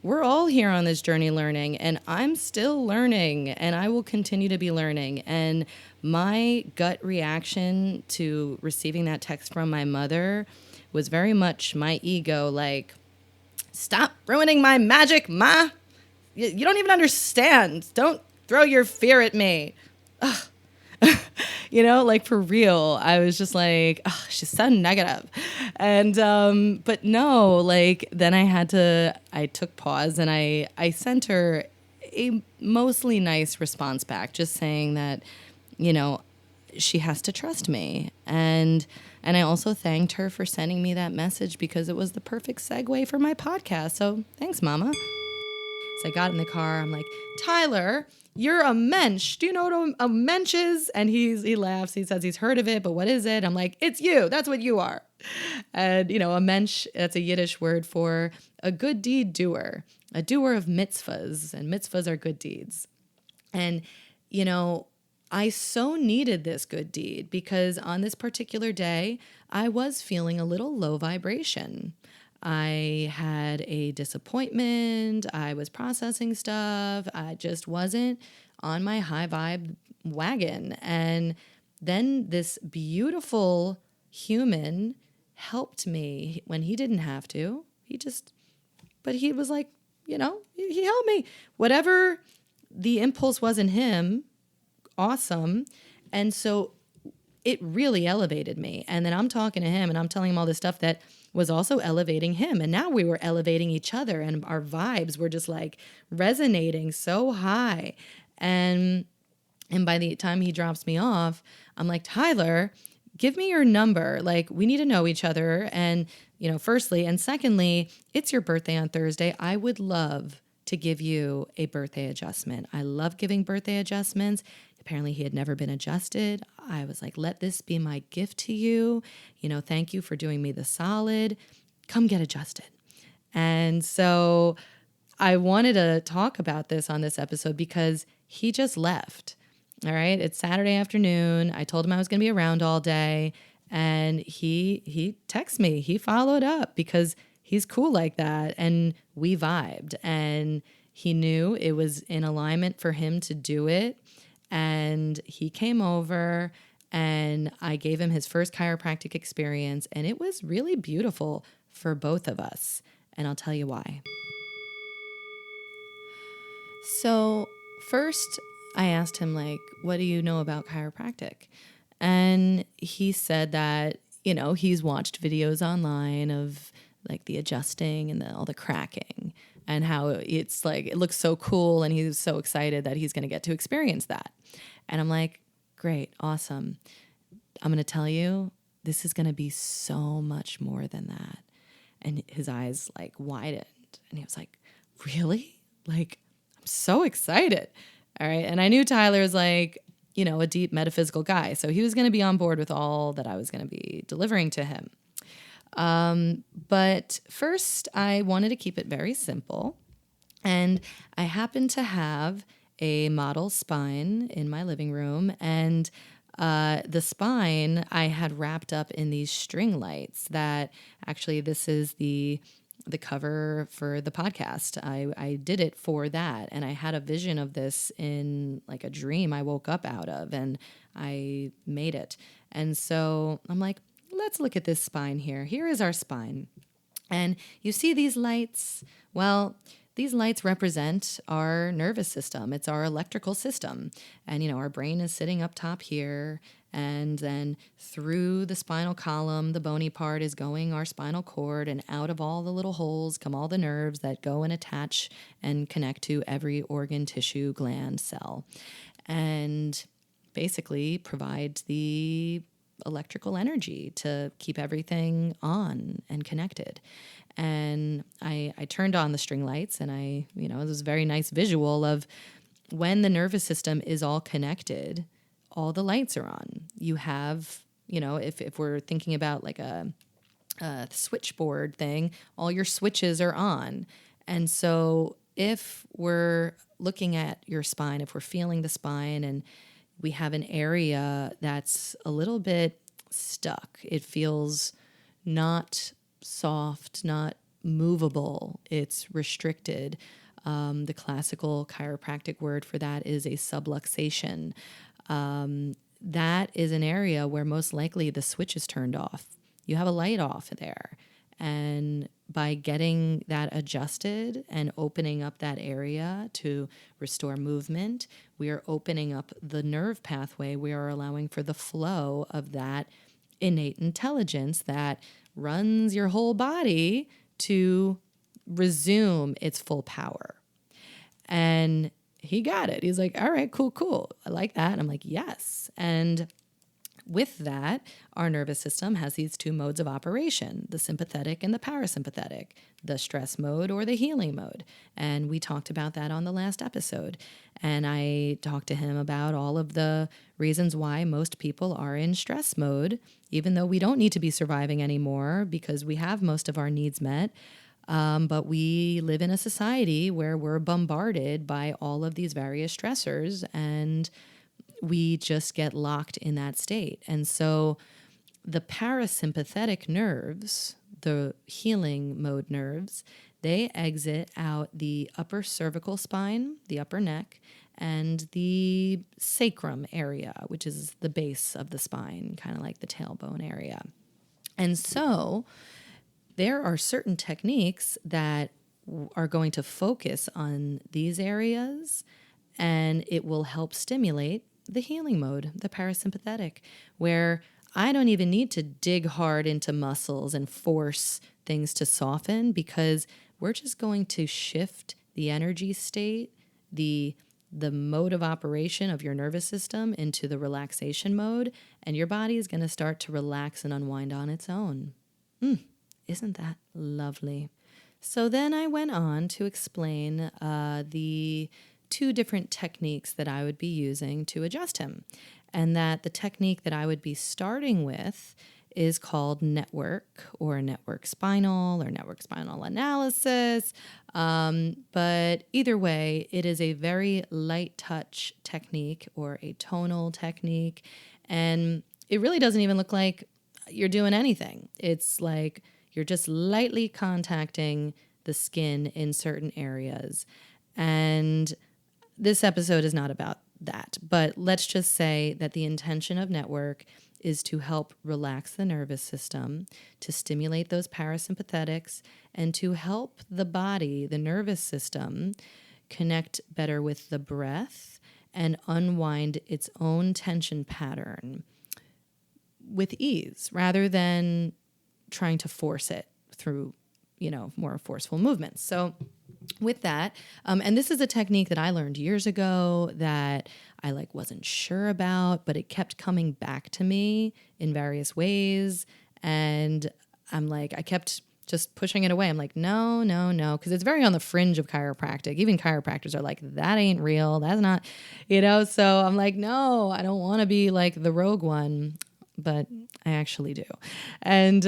we're all here on this journey learning, and I'm still learning, and I will continue to be learning. And my gut reaction to receiving that text from my mother was very much my ego, like, stop ruining my magic, Ma. You don't even understand. Don't throw your fear at me. Ugh. Like for real, I was just like, oh, she's so negative. And, but no, like then I took pause and I sent her a mostly nice response back, just saying that, she has to trust me. And I also thanked her for sending me that message because it was the perfect segue for my podcast. So thanks, Mama. So I got in the car. I'm like, Tyler, you're a mensch. Do you know what a mensch is? And he laughs. He says he's heard of it, but what is it? I'm like, it's you. That's what you are. And, a mensch, that's a Yiddish word for a good deed doer, a doer of mitzvahs. And mitzvahs are good deeds. And, I so needed this good deed because on this particular day, I was feeling a little low vibration. I had a disappointment. I was processing stuff. I just wasn't on my high vibe wagon. And then this beautiful human helped me when he didn't have to. But he was like, he helped me. Whatever the impulse was in him, awesome. And so it really elevated me. And then I'm talking to him and I'm telling him all this stuff that was also elevating him. And now we were elevating each other and our vibes were just like resonating so high. And by the time he drops me off, I'm like, Tyler, give me your number. Like, we need to know each other. And, firstly, and secondly, it's your birthday on Thursday. I would love to give you a birthday adjustment. I love giving birthday adjustments. Apparently he had never been adjusted. I was like, let this be my gift to you. Thank you for doing me the solid. Come get adjusted. And so I wanted to talk about this on this episode because he just left. All right. It's Saturday afternoon. I told him I was going to be around all day. And he texted me. He followed up because he's cool like that. And we vibed. And he knew it was in alignment for him to do it. And he came over and I gave him his first chiropractic experience. And it was really beautiful for both of us. And I'll tell you why. So first I asked him, like, what do you know about chiropractic? And he said that, he's watched videos online of like the adjusting and all the cracking. and how it's like, it looks so cool. And he's so excited that he's going to get to experience that. And I'm like, great, awesome. I'm going to tell you, this is going to be so much more than that. And his eyes like widened and he was like, really? Like, I'm so excited. All right. And I knew Tyler was like, you know, a deep metaphysical guy. So he was going to be on board with all that I was going to be delivering to him. But first, I wanted to keep it very simple. And I happened to have a model spine in my living room. And the spine I had wrapped up in these string lights that actually, this is the cover for the podcast. I did it for that. And I had a vision of this in like a dream I woke up out of, and I made it. And so I'm like, let's look at this spine here. Here is our spine. And you see these lights? Well, these lights represent our nervous system. It's our electrical system. And, you know, our brain is sitting up top here. And then through the spinal column, the bony part is going our spinal cord. And out of all the little holes come all the nerves that go and attach and connect to every organ, tissue, gland, cell. And basically provide the electrical energy to keep everything on and connected. And I turned on the string lights, and it was a very nice visual of when the nervous system is all connected, all the lights are on. You have, if we're thinking about like a switchboard thing, all your switches are on. And so if we're looking at your spine, if we're feeling the spine and we have an area that's a little bit stuck, it feels not soft, not movable, it's restricted. The classical chiropractic word for that is a subluxation. That is an area where most likely the switch is turned off. You have a light off there. And by getting that adjusted and opening up that area to restore movement, we are opening up the nerve pathway. We are allowing for the flow of that innate intelligence that runs your whole body to resume its full power. And he got it. He's like, all right, cool. I like that. And I'm like, yes. And with that, our nervous system has these two modes of operation, the sympathetic and the parasympathetic, the stress mode or the healing mode. And we talked about that on the last episode. And I talked to him about all of the reasons why most people are in stress mode, even though we don't need to be surviving anymore because we have most of our needs met. But we live in a society where we're bombarded by all of these various stressors, and we just get locked in that state. And so the parasympathetic nerves, the healing mode nerves, they exit out the upper cervical spine, the upper neck, and the sacrum area, which is the base of the spine, kind of like the tailbone area. And so there are certain techniques that are going to focus on these areas, and it will help stimulate the healing mode, the parasympathetic, where I don't even need to dig hard into muscles and force things to soften, because we're just going to shift the energy state, the mode of operation of your nervous system into the relaxation mode, and your body is going to start to relax and unwind on its own. Isn't that lovely? So then I went on to explain the two different techniques that I would be using to adjust him. And that the technique that I would be starting with is called network or network spinal or network spinal analysis. But either way, it is a very light touch technique or a tonal technique. And it really doesn't even look like you're doing anything. It's like you're just lightly contacting the skin in certain areas. And this episode is not about that, but let's just say that the intention of network is to help relax the nervous system, to stimulate those parasympathetics, and to help the body, the nervous system, connect better with the breath and unwind its own tension pattern with ease rather than trying to force it through, more forceful movements. So with that, and this is a technique that I learned years ago that I like wasn't sure about, but it kept coming back to me in various ways. And I'm like, I kept just pushing it away. I'm like, no, no, no, because it's very on the fringe of chiropractic. Even chiropractors are like, that ain't real. That's not, So I'm like, no, I don't want to be like the rogue one, but I actually do. And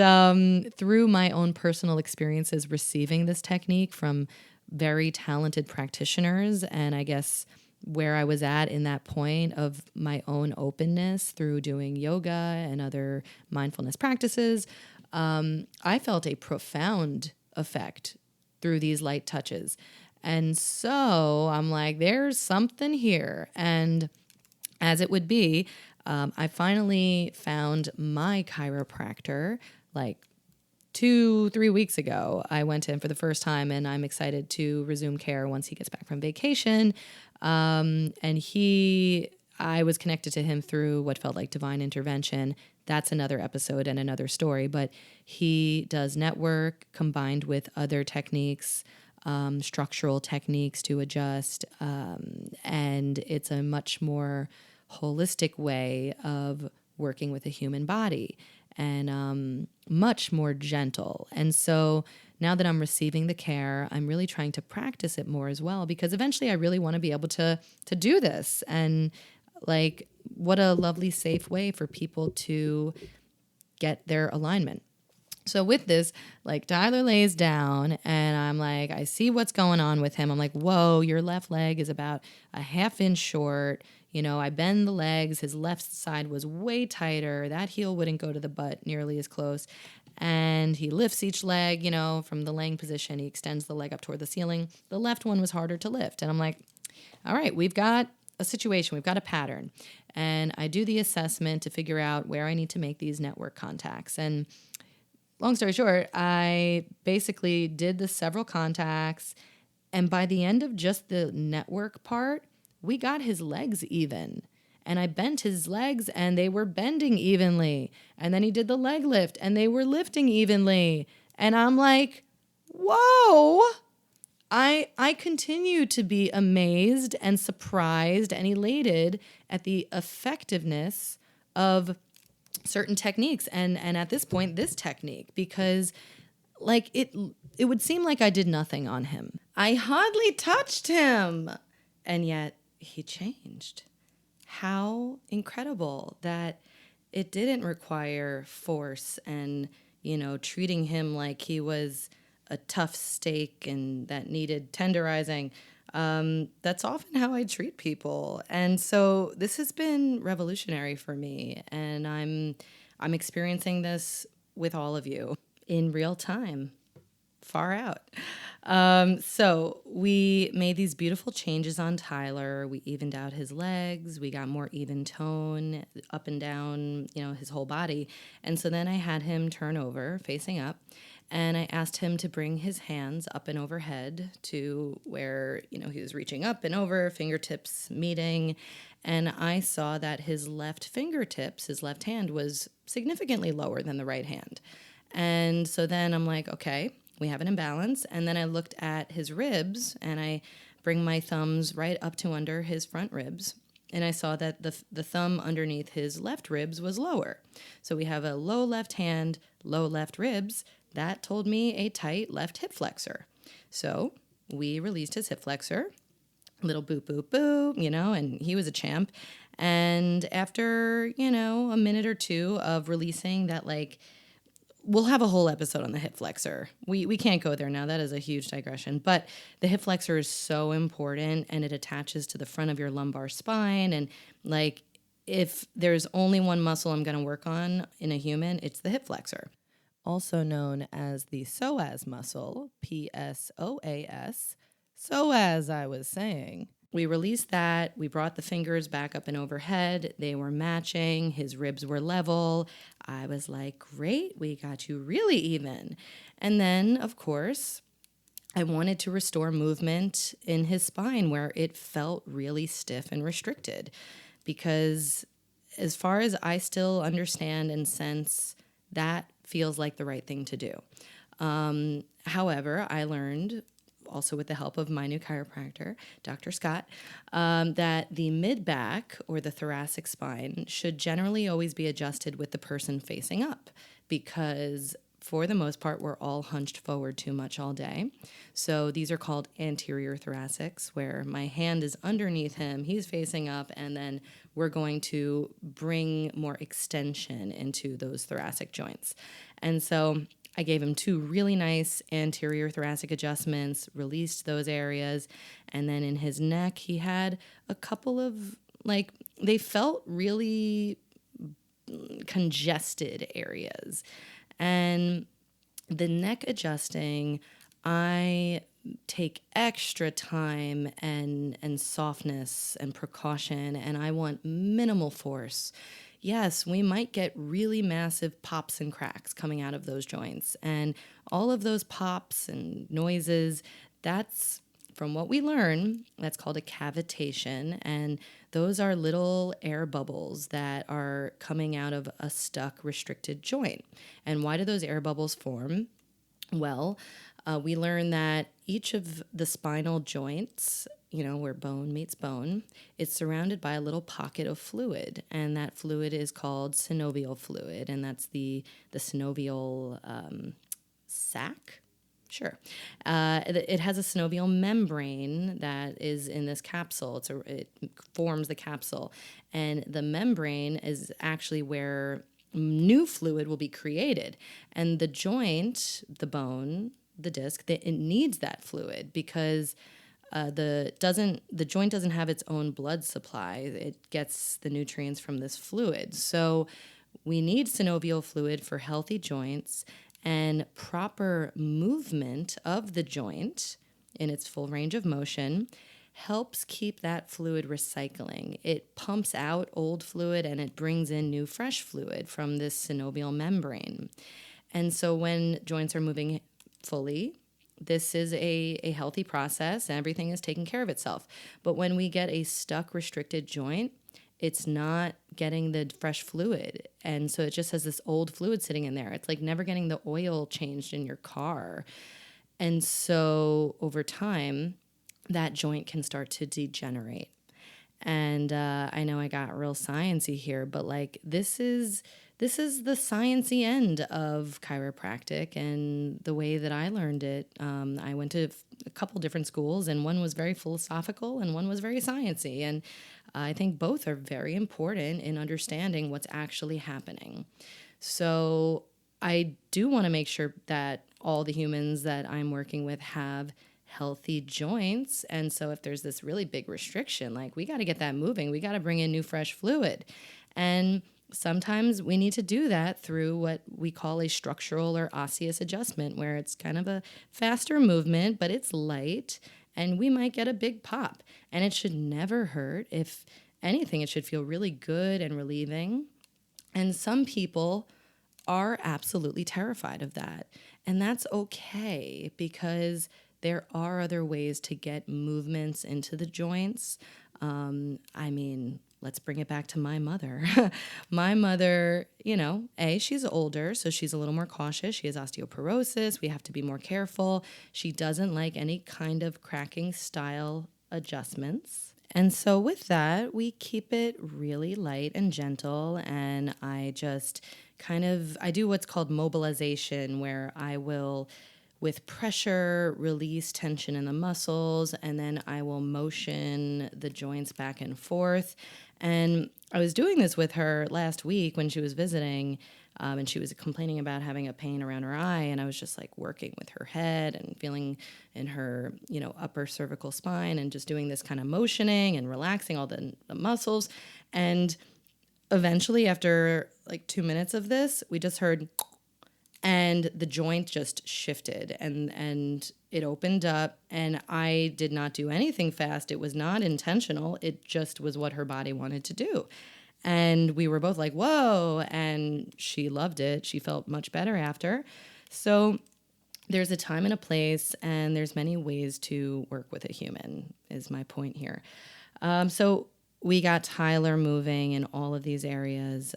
through my own personal experiences receiving this technique from very talented practitioners, and I guess where I was at in that point of my own openness through doing yoga and other mindfulness practices, I felt a profound effect through these light touches. And so I'm like, there's something here. And as it would be, I finally found my chiropractor like 2-3 weeks ago. I went in for the first time, and I'm excited to resume care once he gets back from vacation. I was connected to him through what felt like divine intervention. That's another episode and another story, but he does network combined with other techniques, structural techniques to adjust. And it's a much more holistic way of working with a human body, and much more gentle. And so now that I'm receiving the care, I'm really trying to practice it more as well, because eventually I really want to be able to do this. And like, what a lovely, safe way for people to get their alignment. So with this, like, Tyler lays down and I'm like, I see what's going on with him. I'm like, whoa, your left leg is about a half inch short. I bend the legs. His left side was way tighter. That heel wouldn't go to the butt nearly as close. And he lifts each leg, from the laying position. He extends the leg up toward the ceiling. The left one was harder to lift. And I'm like, all right, we've got a situation. We've got a pattern. And I do the assessment to figure out where I need to make these network contacts. And long story short, I basically did the several contacts. And by the end of just the network part, we got his legs even. And I bent his legs and they were bending evenly. And then he did the leg lift and they were lifting evenly. And I'm like, whoa. I continue to be amazed and surprised and elated at the effectiveness of certain techniques. And at this point, this technique, because like it would seem like I did nothing on him. I hardly touched him. And yet he changed. How incredible that it didn't require force and, treating him like he was a tough steak and that needed tenderizing. That's often how I treat people. And so this has been revolutionary for me. And I'm experiencing this with all of you in real time. Far out. So we made these beautiful changes on Tyler. We evened out his legs. We got more even tone up and down, his whole body. And so then I had him turn over, facing up, and I asked him to bring his hands up and overhead to where, he was reaching up and over, fingertips meeting. And I saw that his left fingertips, his left hand, was significantly lower than the right hand. And so then I'm like, okay, we have an imbalance. And then I looked at his ribs and I bring my thumbs right up to under his front ribs. And I saw that the thumb underneath his left ribs was lower. So we have a low left hand, low left ribs. That told me a tight left hip flexor. So we released his hip flexor, little boop, boop, boop, and he was a champ. And after, a minute or two of releasing that, like, we'll have a whole episode on the hip flexor. We can't go there now. That is a huge digression. But the hip flexor is so important, and it attaches to the front of your lumbar spine. And like, if there's only one muscle I'm going to work on in a human, it's the hip flexor. Also known as the psoas muscle, PSOAS. So as I was saying, we released that. We brought the fingers back up and overhead. They were matching. His ribs were level. I was like, great, we got you really even. And then, of course, I wanted to restore movement in his spine where it felt really stiff and restricted. Because as far as I still understand and sense, that feels like the right thing to do. However, I learned also with the help of my new chiropractor, Dr. Scott, that the mid-back or the thoracic spine should generally always be adjusted with the person facing up, because for the most part, we're all hunched forward too much all day. So these are called anterior thoracics, where my hand is underneath him, he's facing up, and then we're going to bring more extension into those thoracic joints. And so I gave him 2 really nice anterior thoracic adjustments, released those areas, and then in his neck, he had a couple of, they felt really congested areas. And the neck adjusting, I take extra time and softness and precaution, and I want minimal force. Yes, we might get really massive pops and cracks coming out of those joints. And all of those pops and noises, that's, from what we learn, that's called a cavitation. And those are little air bubbles that are coming out of a stuck, restricted joint. And why do those air bubbles form? Well, we learn that each of the spinal joints, where bone meets bone, it's surrounded by a little pocket of fluid, and that fluid is called synovial fluid, and that's the synovial sac. Sure. It has a synovial membrane that is in this capsule. It forms the capsule, and the membrane is actually where new fluid will be created. And the joint, the bone, the disc, it needs that fluid because the joint doesn't have its own blood supply. It gets the nutrients from this fluid. So we need synovial fluid for healthy joints, and proper movement of the joint in its full range of motion helps keep that fluid recycling. It pumps out old fluid and it brings in new fresh fluid from this synovial membrane. And so when joints are moving fully, this is a healthy process and everything is taking care of itself. But when we get a stuck, restricted joint, it's not getting the fresh fluid. And so it just has this old fluid sitting in there. It's like never getting the oil changed in your car. And so over time, that joint can start to degenerate. And I know I got real sciencey here, but this is the sciencey end of chiropractic and the way that I learned it. I went to a couple different schools, and one was very philosophical and one was very sciencey. And I think both are very important in understanding what's actually happening. So I do want to make sure that all the humans that I'm working with have healthy joints. And so if there's this really big restriction, we got to get that moving. We got to bring in new fresh fluid. And sometimes we need to do that through what we call a structural or osseous adjustment, where it's kind of a faster movement, but it's light, and we might get a big pop. And it should never hurt. If anything, it should feel really good and relieving. And some people are absolutely terrified of that. And that's okay, because there are other ways to get movements into the joints. Let's bring it back to my mother. My mother, she's older, so she's a little more cautious. She has osteoporosis. We have to be more careful. She doesn't like any kind of cracking style adjustments. And so with that, we keep it really light and gentle. And I just I do what's called mobilization, where I will, with pressure, release tension in the muscles, and then I will motion the joints back and forth. And I was doing this with her last week when she was visiting, and she was complaining about having a pain around her eye, and I was just working with her head and feeling in her, upper cervical spine, and just doing this kind of motioning and relaxing all the muscles. And eventually, after 2 minutes of this, we just heard, and the joint just shifted and it opened up, and I did not do anything fast. It was not intentional. It just was what her body wanted to do. And we were both like, whoa, and she loved it. She felt much better after. So there's a time and a place, and there's many ways to work with a human, is my point here. So we got Tyler moving in all of these areas.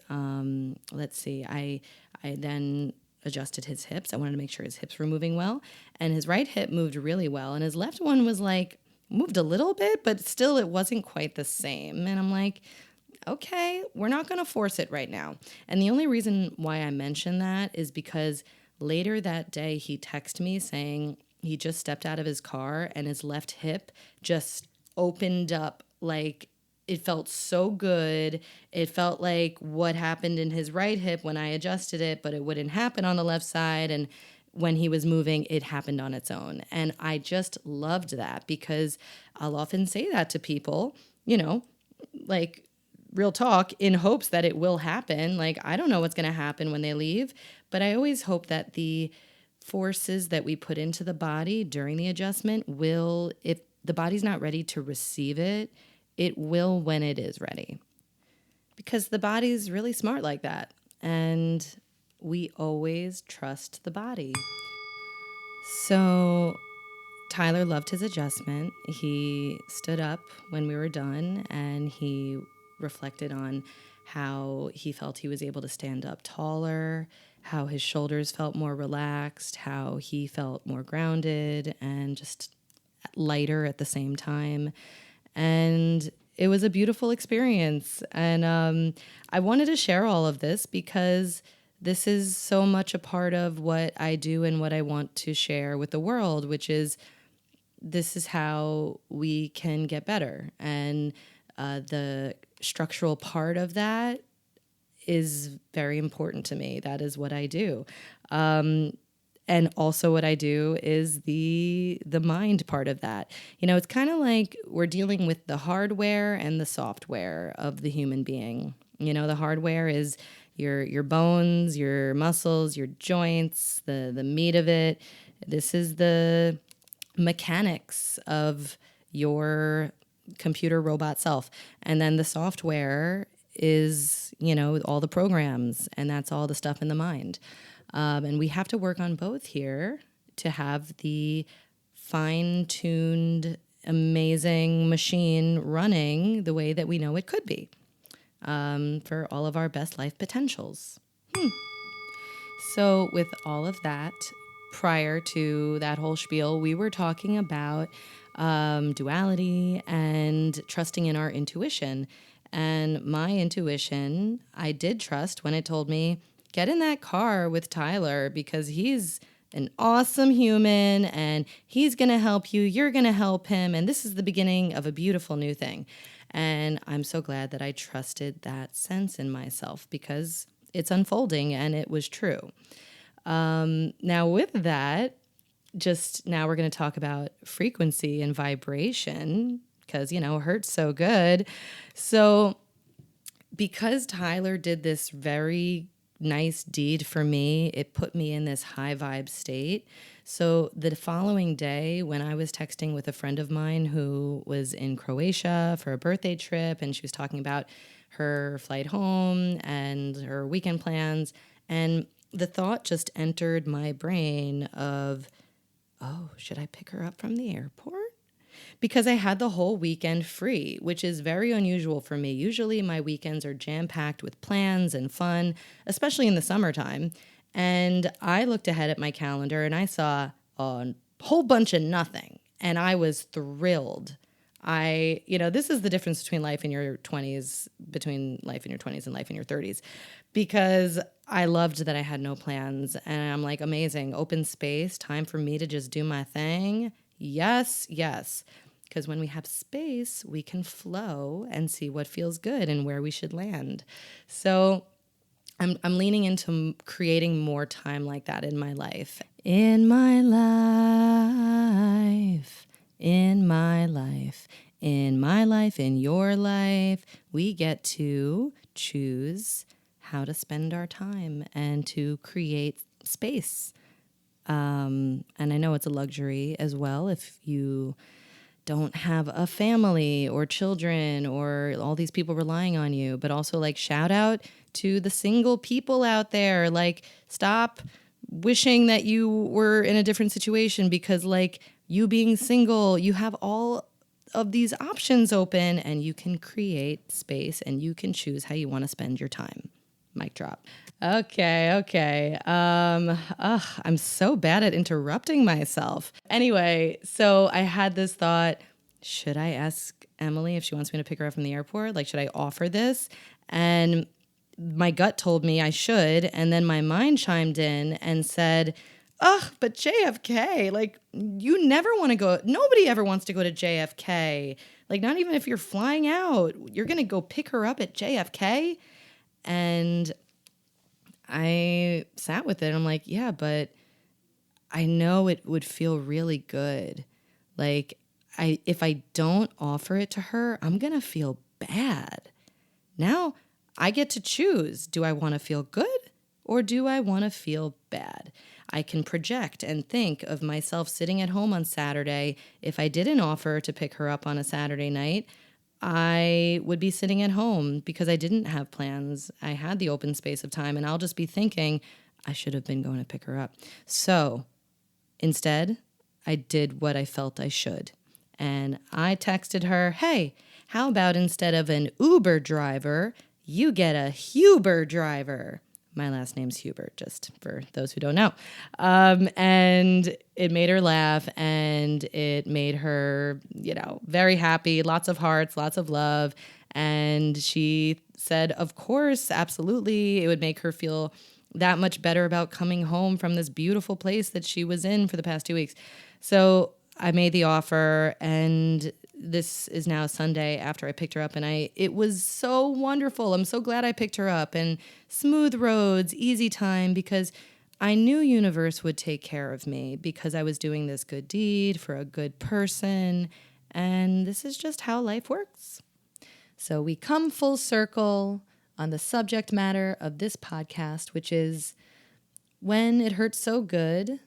Let's see, I then adjusted his hips. I wanted to make sure his hips were moving well. And his right hip moved really well. And his left one was like, moved a little bit, but still it wasn't quite the same. And I'm like, okay, we're not going to force it right now. And the only reason why I mention that is because later that day he texted me saying he just stepped out of his car and his left hip just opened up. Like, it felt so good. It felt like what happened in his right hip when I adjusted it, but it wouldn't happen on the left side. And when he was moving, it happened on its own. And I just loved that, because I'll often say that to people, like, real talk, in hopes that it will happen. Like, I don't know what's going to happen when they leave, but I always hope that the forces that we put into the body during the adjustment will, if the body's not ready to receive it, it will when it is ready. Because the body's really smart like that. And we always trust the body. So Tyler loved his adjustment. He stood up when we were done and he reflected on how he felt he was able to stand up taller, how his shoulders felt more relaxed, how he felt more grounded and just lighter at the same time. And it was a beautiful experience. And I wanted to share all of this because this is so much a part of what I do and what I want to share with the world, which is this is how we can get better. And the structural part of that is very important to me. That is what I do. And also what I do is the mind part of that. It's kind of like we're dealing with the hardware and the software of the human being. The hardware is your bones, your muscles, your joints, the meat of it. This is the mechanics of your computer robot self. And then the software is, all the programs, and that's all the stuff in the mind. And we have to work on both here to have the fine-tuned, amazing machine running the way that we know it could be, for all of our best life potentials. So with all of that, prior to that whole spiel, we were talking about duality and trusting in our intuition. And my intuition, I did trust when it told me, get in that car with Tyler because he's an awesome human and he's going to help you. You're going to help him. And this is the beginning of a beautiful new thing. And I'm so glad that I trusted that sense in myself because it's unfolding and it was true. Now with that, just now we're going to talk about frequency and vibration because, it hurts so good. So because Tyler did this very nice deed for me, it put me in this high vibe state. So the following day when I was texting with a friend of mine who was in Croatia for a birthday trip, and she was talking about her flight home and her weekend plans, and the thought just entered my brain of, oh, should I pick her up from the airport? Because I had the whole weekend free, which is very unusual for me. Usually my weekends are jam-packed with plans and fun, especially in the summertime. And I looked ahead at my calendar and I saw a whole bunch of nothing. And I was thrilled. This is the difference between life in your 20s, between life in your 20s and life in your 30s. Because I loved that I had no plans. And I'm like, amazing, open space, time for me to just do my thing. Yes, yes. Because when we have space, we can flow and see what feels good and where we should land. So I'm leaning into creating more time like that in my life. In my life, in my life, in my life, in your life, we get to choose how to spend our time and to create space. And I know it's a luxury as well if you don't have a family or children or all these people relying on you, but also like shout out to the single people out there. Like stop wishing that you were in a different situation because like you being single, you have all of these options open and you can create space and you can choose how you want to spend your time. Mic drop. Okay. I'm so bad at interrupting myself. Anyway, so I had this thought, should I ask Emily if she wants me to pick her up from the airport? Like, should I offer this? And my gut told me I should. And then my mind chimed in and said, ugh, but JFK, like, you never want to go. Nobody ever wants to go to JFK. Like, not even if you're flying out, you're going to go pick her up at JFK. And I sat with it. I'm like, yeah, but I know it would feel really good. Like, if I don't offer it to her, I'm going to feel bad. Now I get to choose. Do I want to feel good or do I want to feel bad? I can project and think of myself sitting at home on Saturday. If I didn't offer to pick her up on a Saturday night, I would be sitting at home because I didn't have plans. I had the open space of time, and I'll just be thinking, I should have been going to pick her up. So instead, I did what I felt I should. And I texted her, hey, how about instead of an Uber driver, you get a Huber driver? My last name's Hubert, just for those who don't know. And it made her laugh, and it made her, very happy. Lots of hearts, lots of love. And she said, of course, absolutely. It would make her feel that much better about coming home from this beautiful place that she was in for the past 2 weeks. So I made the offer, and this is now Sunday after I picked her up, and it was so wonderful. I'm so glad I picked her up, and smooth roads, easy time, because I knew universe would take care of me because I was doing this good deed for a good person, and this is just how life works. So we come full circle on the subject matter of this podcast, which is when it hurts so good,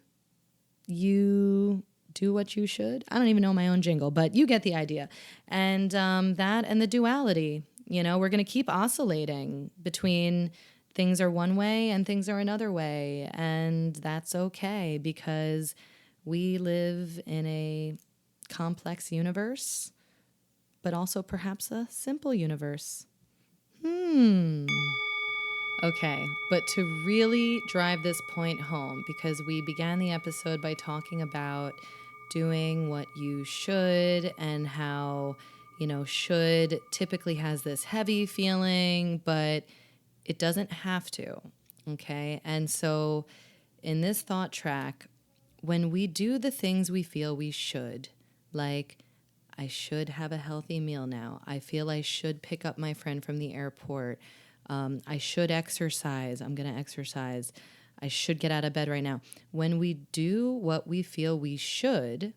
you do what you should. I don't even know my own jingle, but you get the idea. And that and the duality, we're going to keep oscillating between things are one way and things are another way. And that's okay because we live in a complex universe, but also perhaps a simple universe. Okay, but to really drive this point home, because we began the episode by talking about doing what you should and how, should typically has this heavy feeling, but it doesn't have to, okay? And so in this thought track, when we do the things we feel we should, like I should have a healthy meal now, I feel I should pick up my friend from the airport, I should exercise. I'm going to exercise. I should get out of bed right now. When we do what we feel we should,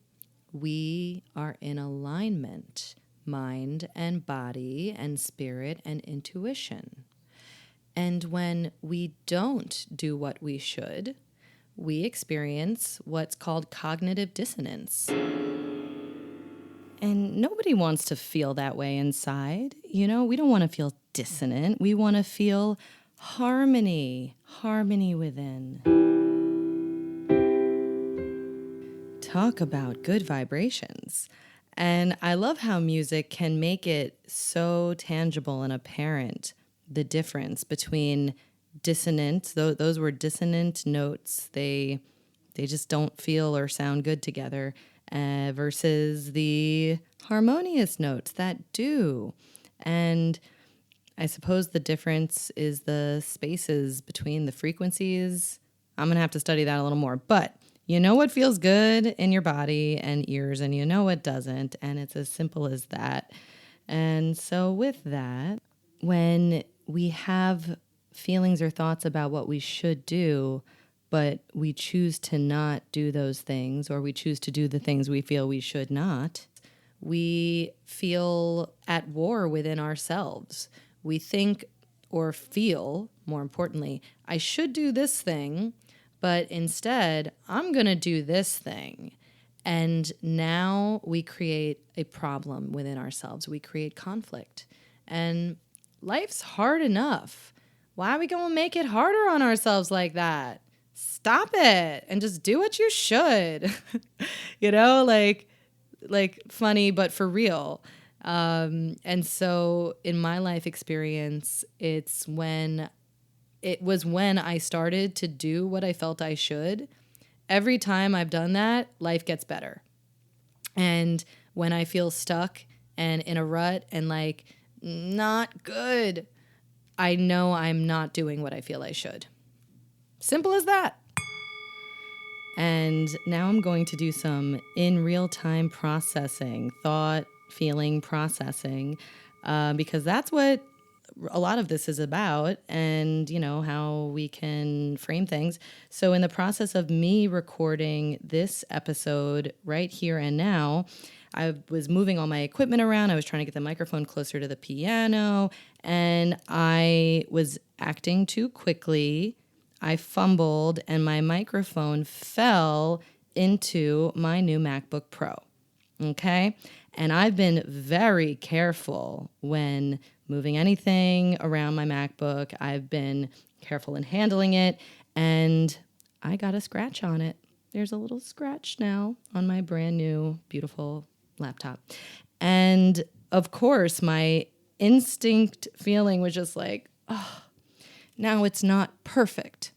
we are in alignment, mind and body and spirit and intuition. And when we don't do what we should, we experience what's called cognitive dissonance. And nobody wants to feel that way inside. We don't want to feel dissonant. We want to feel harmony within. Talk about good vibrations. And I love how music can make it so tangible and apparent, the difference between dissonant, those were dissonant notes. They just don't feel or sound good together. Versus the harmonious notes that do. And I suppose the difference is the spaces between the frequencies. I'm going to have to study that a little more. But you know what feels good in your body and ears, and you know what doesn't. And it's as simple as that. And so with that, when we have feelings or thoughts about what we should do, but we choose to not do those things, or we choose to do the things we feel we should not, we feel at war within ourselves. We think or feel, more importantly, I should do this thing, but instead, I'm going to do this thing. And now we create a problem within ourselves. We create conflict. And life's hard enough. Why are we going to make it harder on ourselves like that? Stop it and just do what you should. Like funny, but for real. And so in my life experience, it's when it was when I started to do what I felt I should. Every time I've done that, life gets better. And when I feel stuck and in a rut and like not good, I know I'm not doing what I feel I should. Simple as that. And now I'm going to do some in real time processing, thought, feeling, processing, because that's what a lot of this is about, and how we can frame things. So in the process of me recording this episode right here and now, I was moving all my equipment around. I was trying to get the microphone closer to the piano, and I was acting too quickly. I fumbled and my microphone fell into my new MacBook Pro. Okay? And I've been very careful when moving anything around my MacBook. I've been careful in handling it, and I got a scratch on it. There's a little scratch now on my brand new, beautiful laptop. And of course, my instinct feeling was just like, oh, now it's not perfect.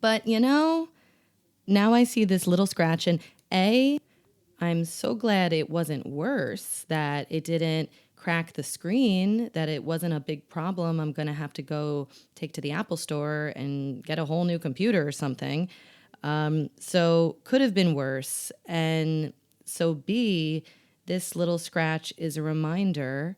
But now I see this little scratch, and I'm so glad it wasn't worse, that it didn't crack the screen, that it wasn't a big problem I'm going to have to go take to the Apple store and get a whole new computer or something. So could have been worse. And so B, this little scratch is a reminder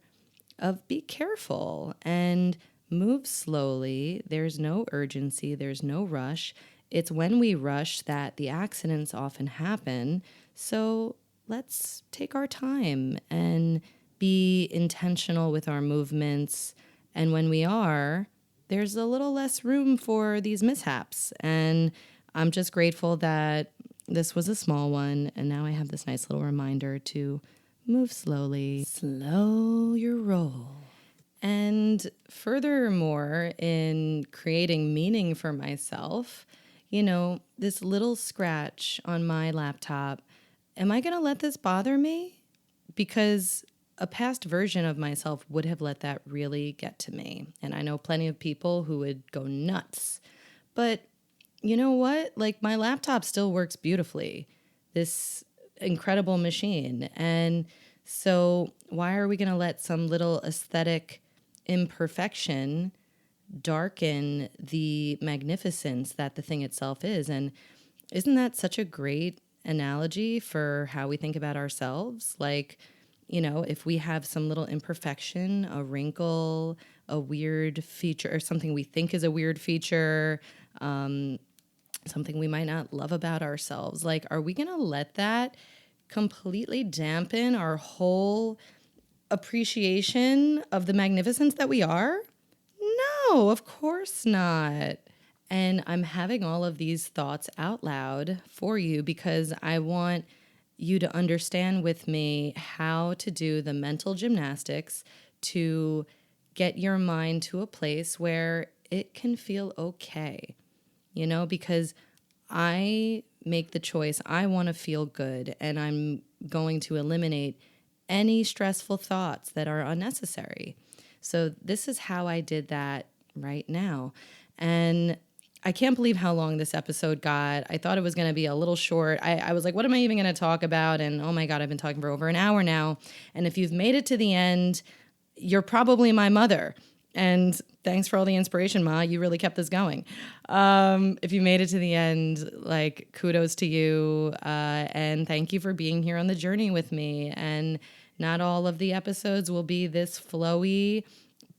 of be careful and move slowly. There's no urgency. There's no rush. It's when we rush that the accidents often happen. So let's take our time and be intentional with our movements. And when we are, there's a little less room for these mishaps. And I'm just grateful that this was a small one. And now I have this nice little reminder to move slowly. Slow your roll. And furthermore, in creating meaning for myself, this little scratch on my laptop, am I going to let this bother me? Because a past version of myself would have let that really get to me. And I know plenty of people who would go nuts. But you know what? Like, my laptop still works beautifully. This incredible machine. And so why are we going to let some little aesthetic imperfection darken the magnificence that the thing itself is? And isn't that such a great analogy for how we think about ourselves? Like, if we have some little imperfection, a wrinkle, a weird feature, or something we think is a weird feature, something we might not love about ourselves, like, are we going to let that completely dampen our whole appreciation of the magnificence that we are? No, of course not. And I'm having all of these thoughts out loud for you because I want you to understand with me how to do the mental gymnastics to get your mind to a place where it can feel okay, because I make the choice. I want to feel good, and I'm going to eliminate any stressful thoughts that are unnecessary. So this is how I did that right now. And I can't believe how long this episode got. I thought it was going to be a little short. I was like, what am I even going to talk about? And oh my God, I've been talking for over an hour now. And if you've made it to the end, you're probably my mother. And thanks for all the inspiration, Ma. You really kept this going. If you made it to the end, like, kudos to you. And thank you for being here on the journey with me. And not all of the episodes will be this flowy,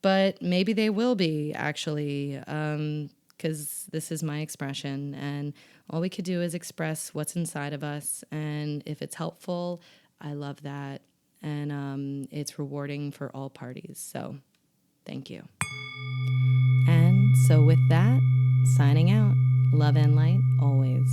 but maybe they will be, actually, because this is my expression. And all we could do is express what's inside of us. And if it's helpful, I love that. And it's rewarding for all parties. So thank you. And so with that, signing out. Love and light always.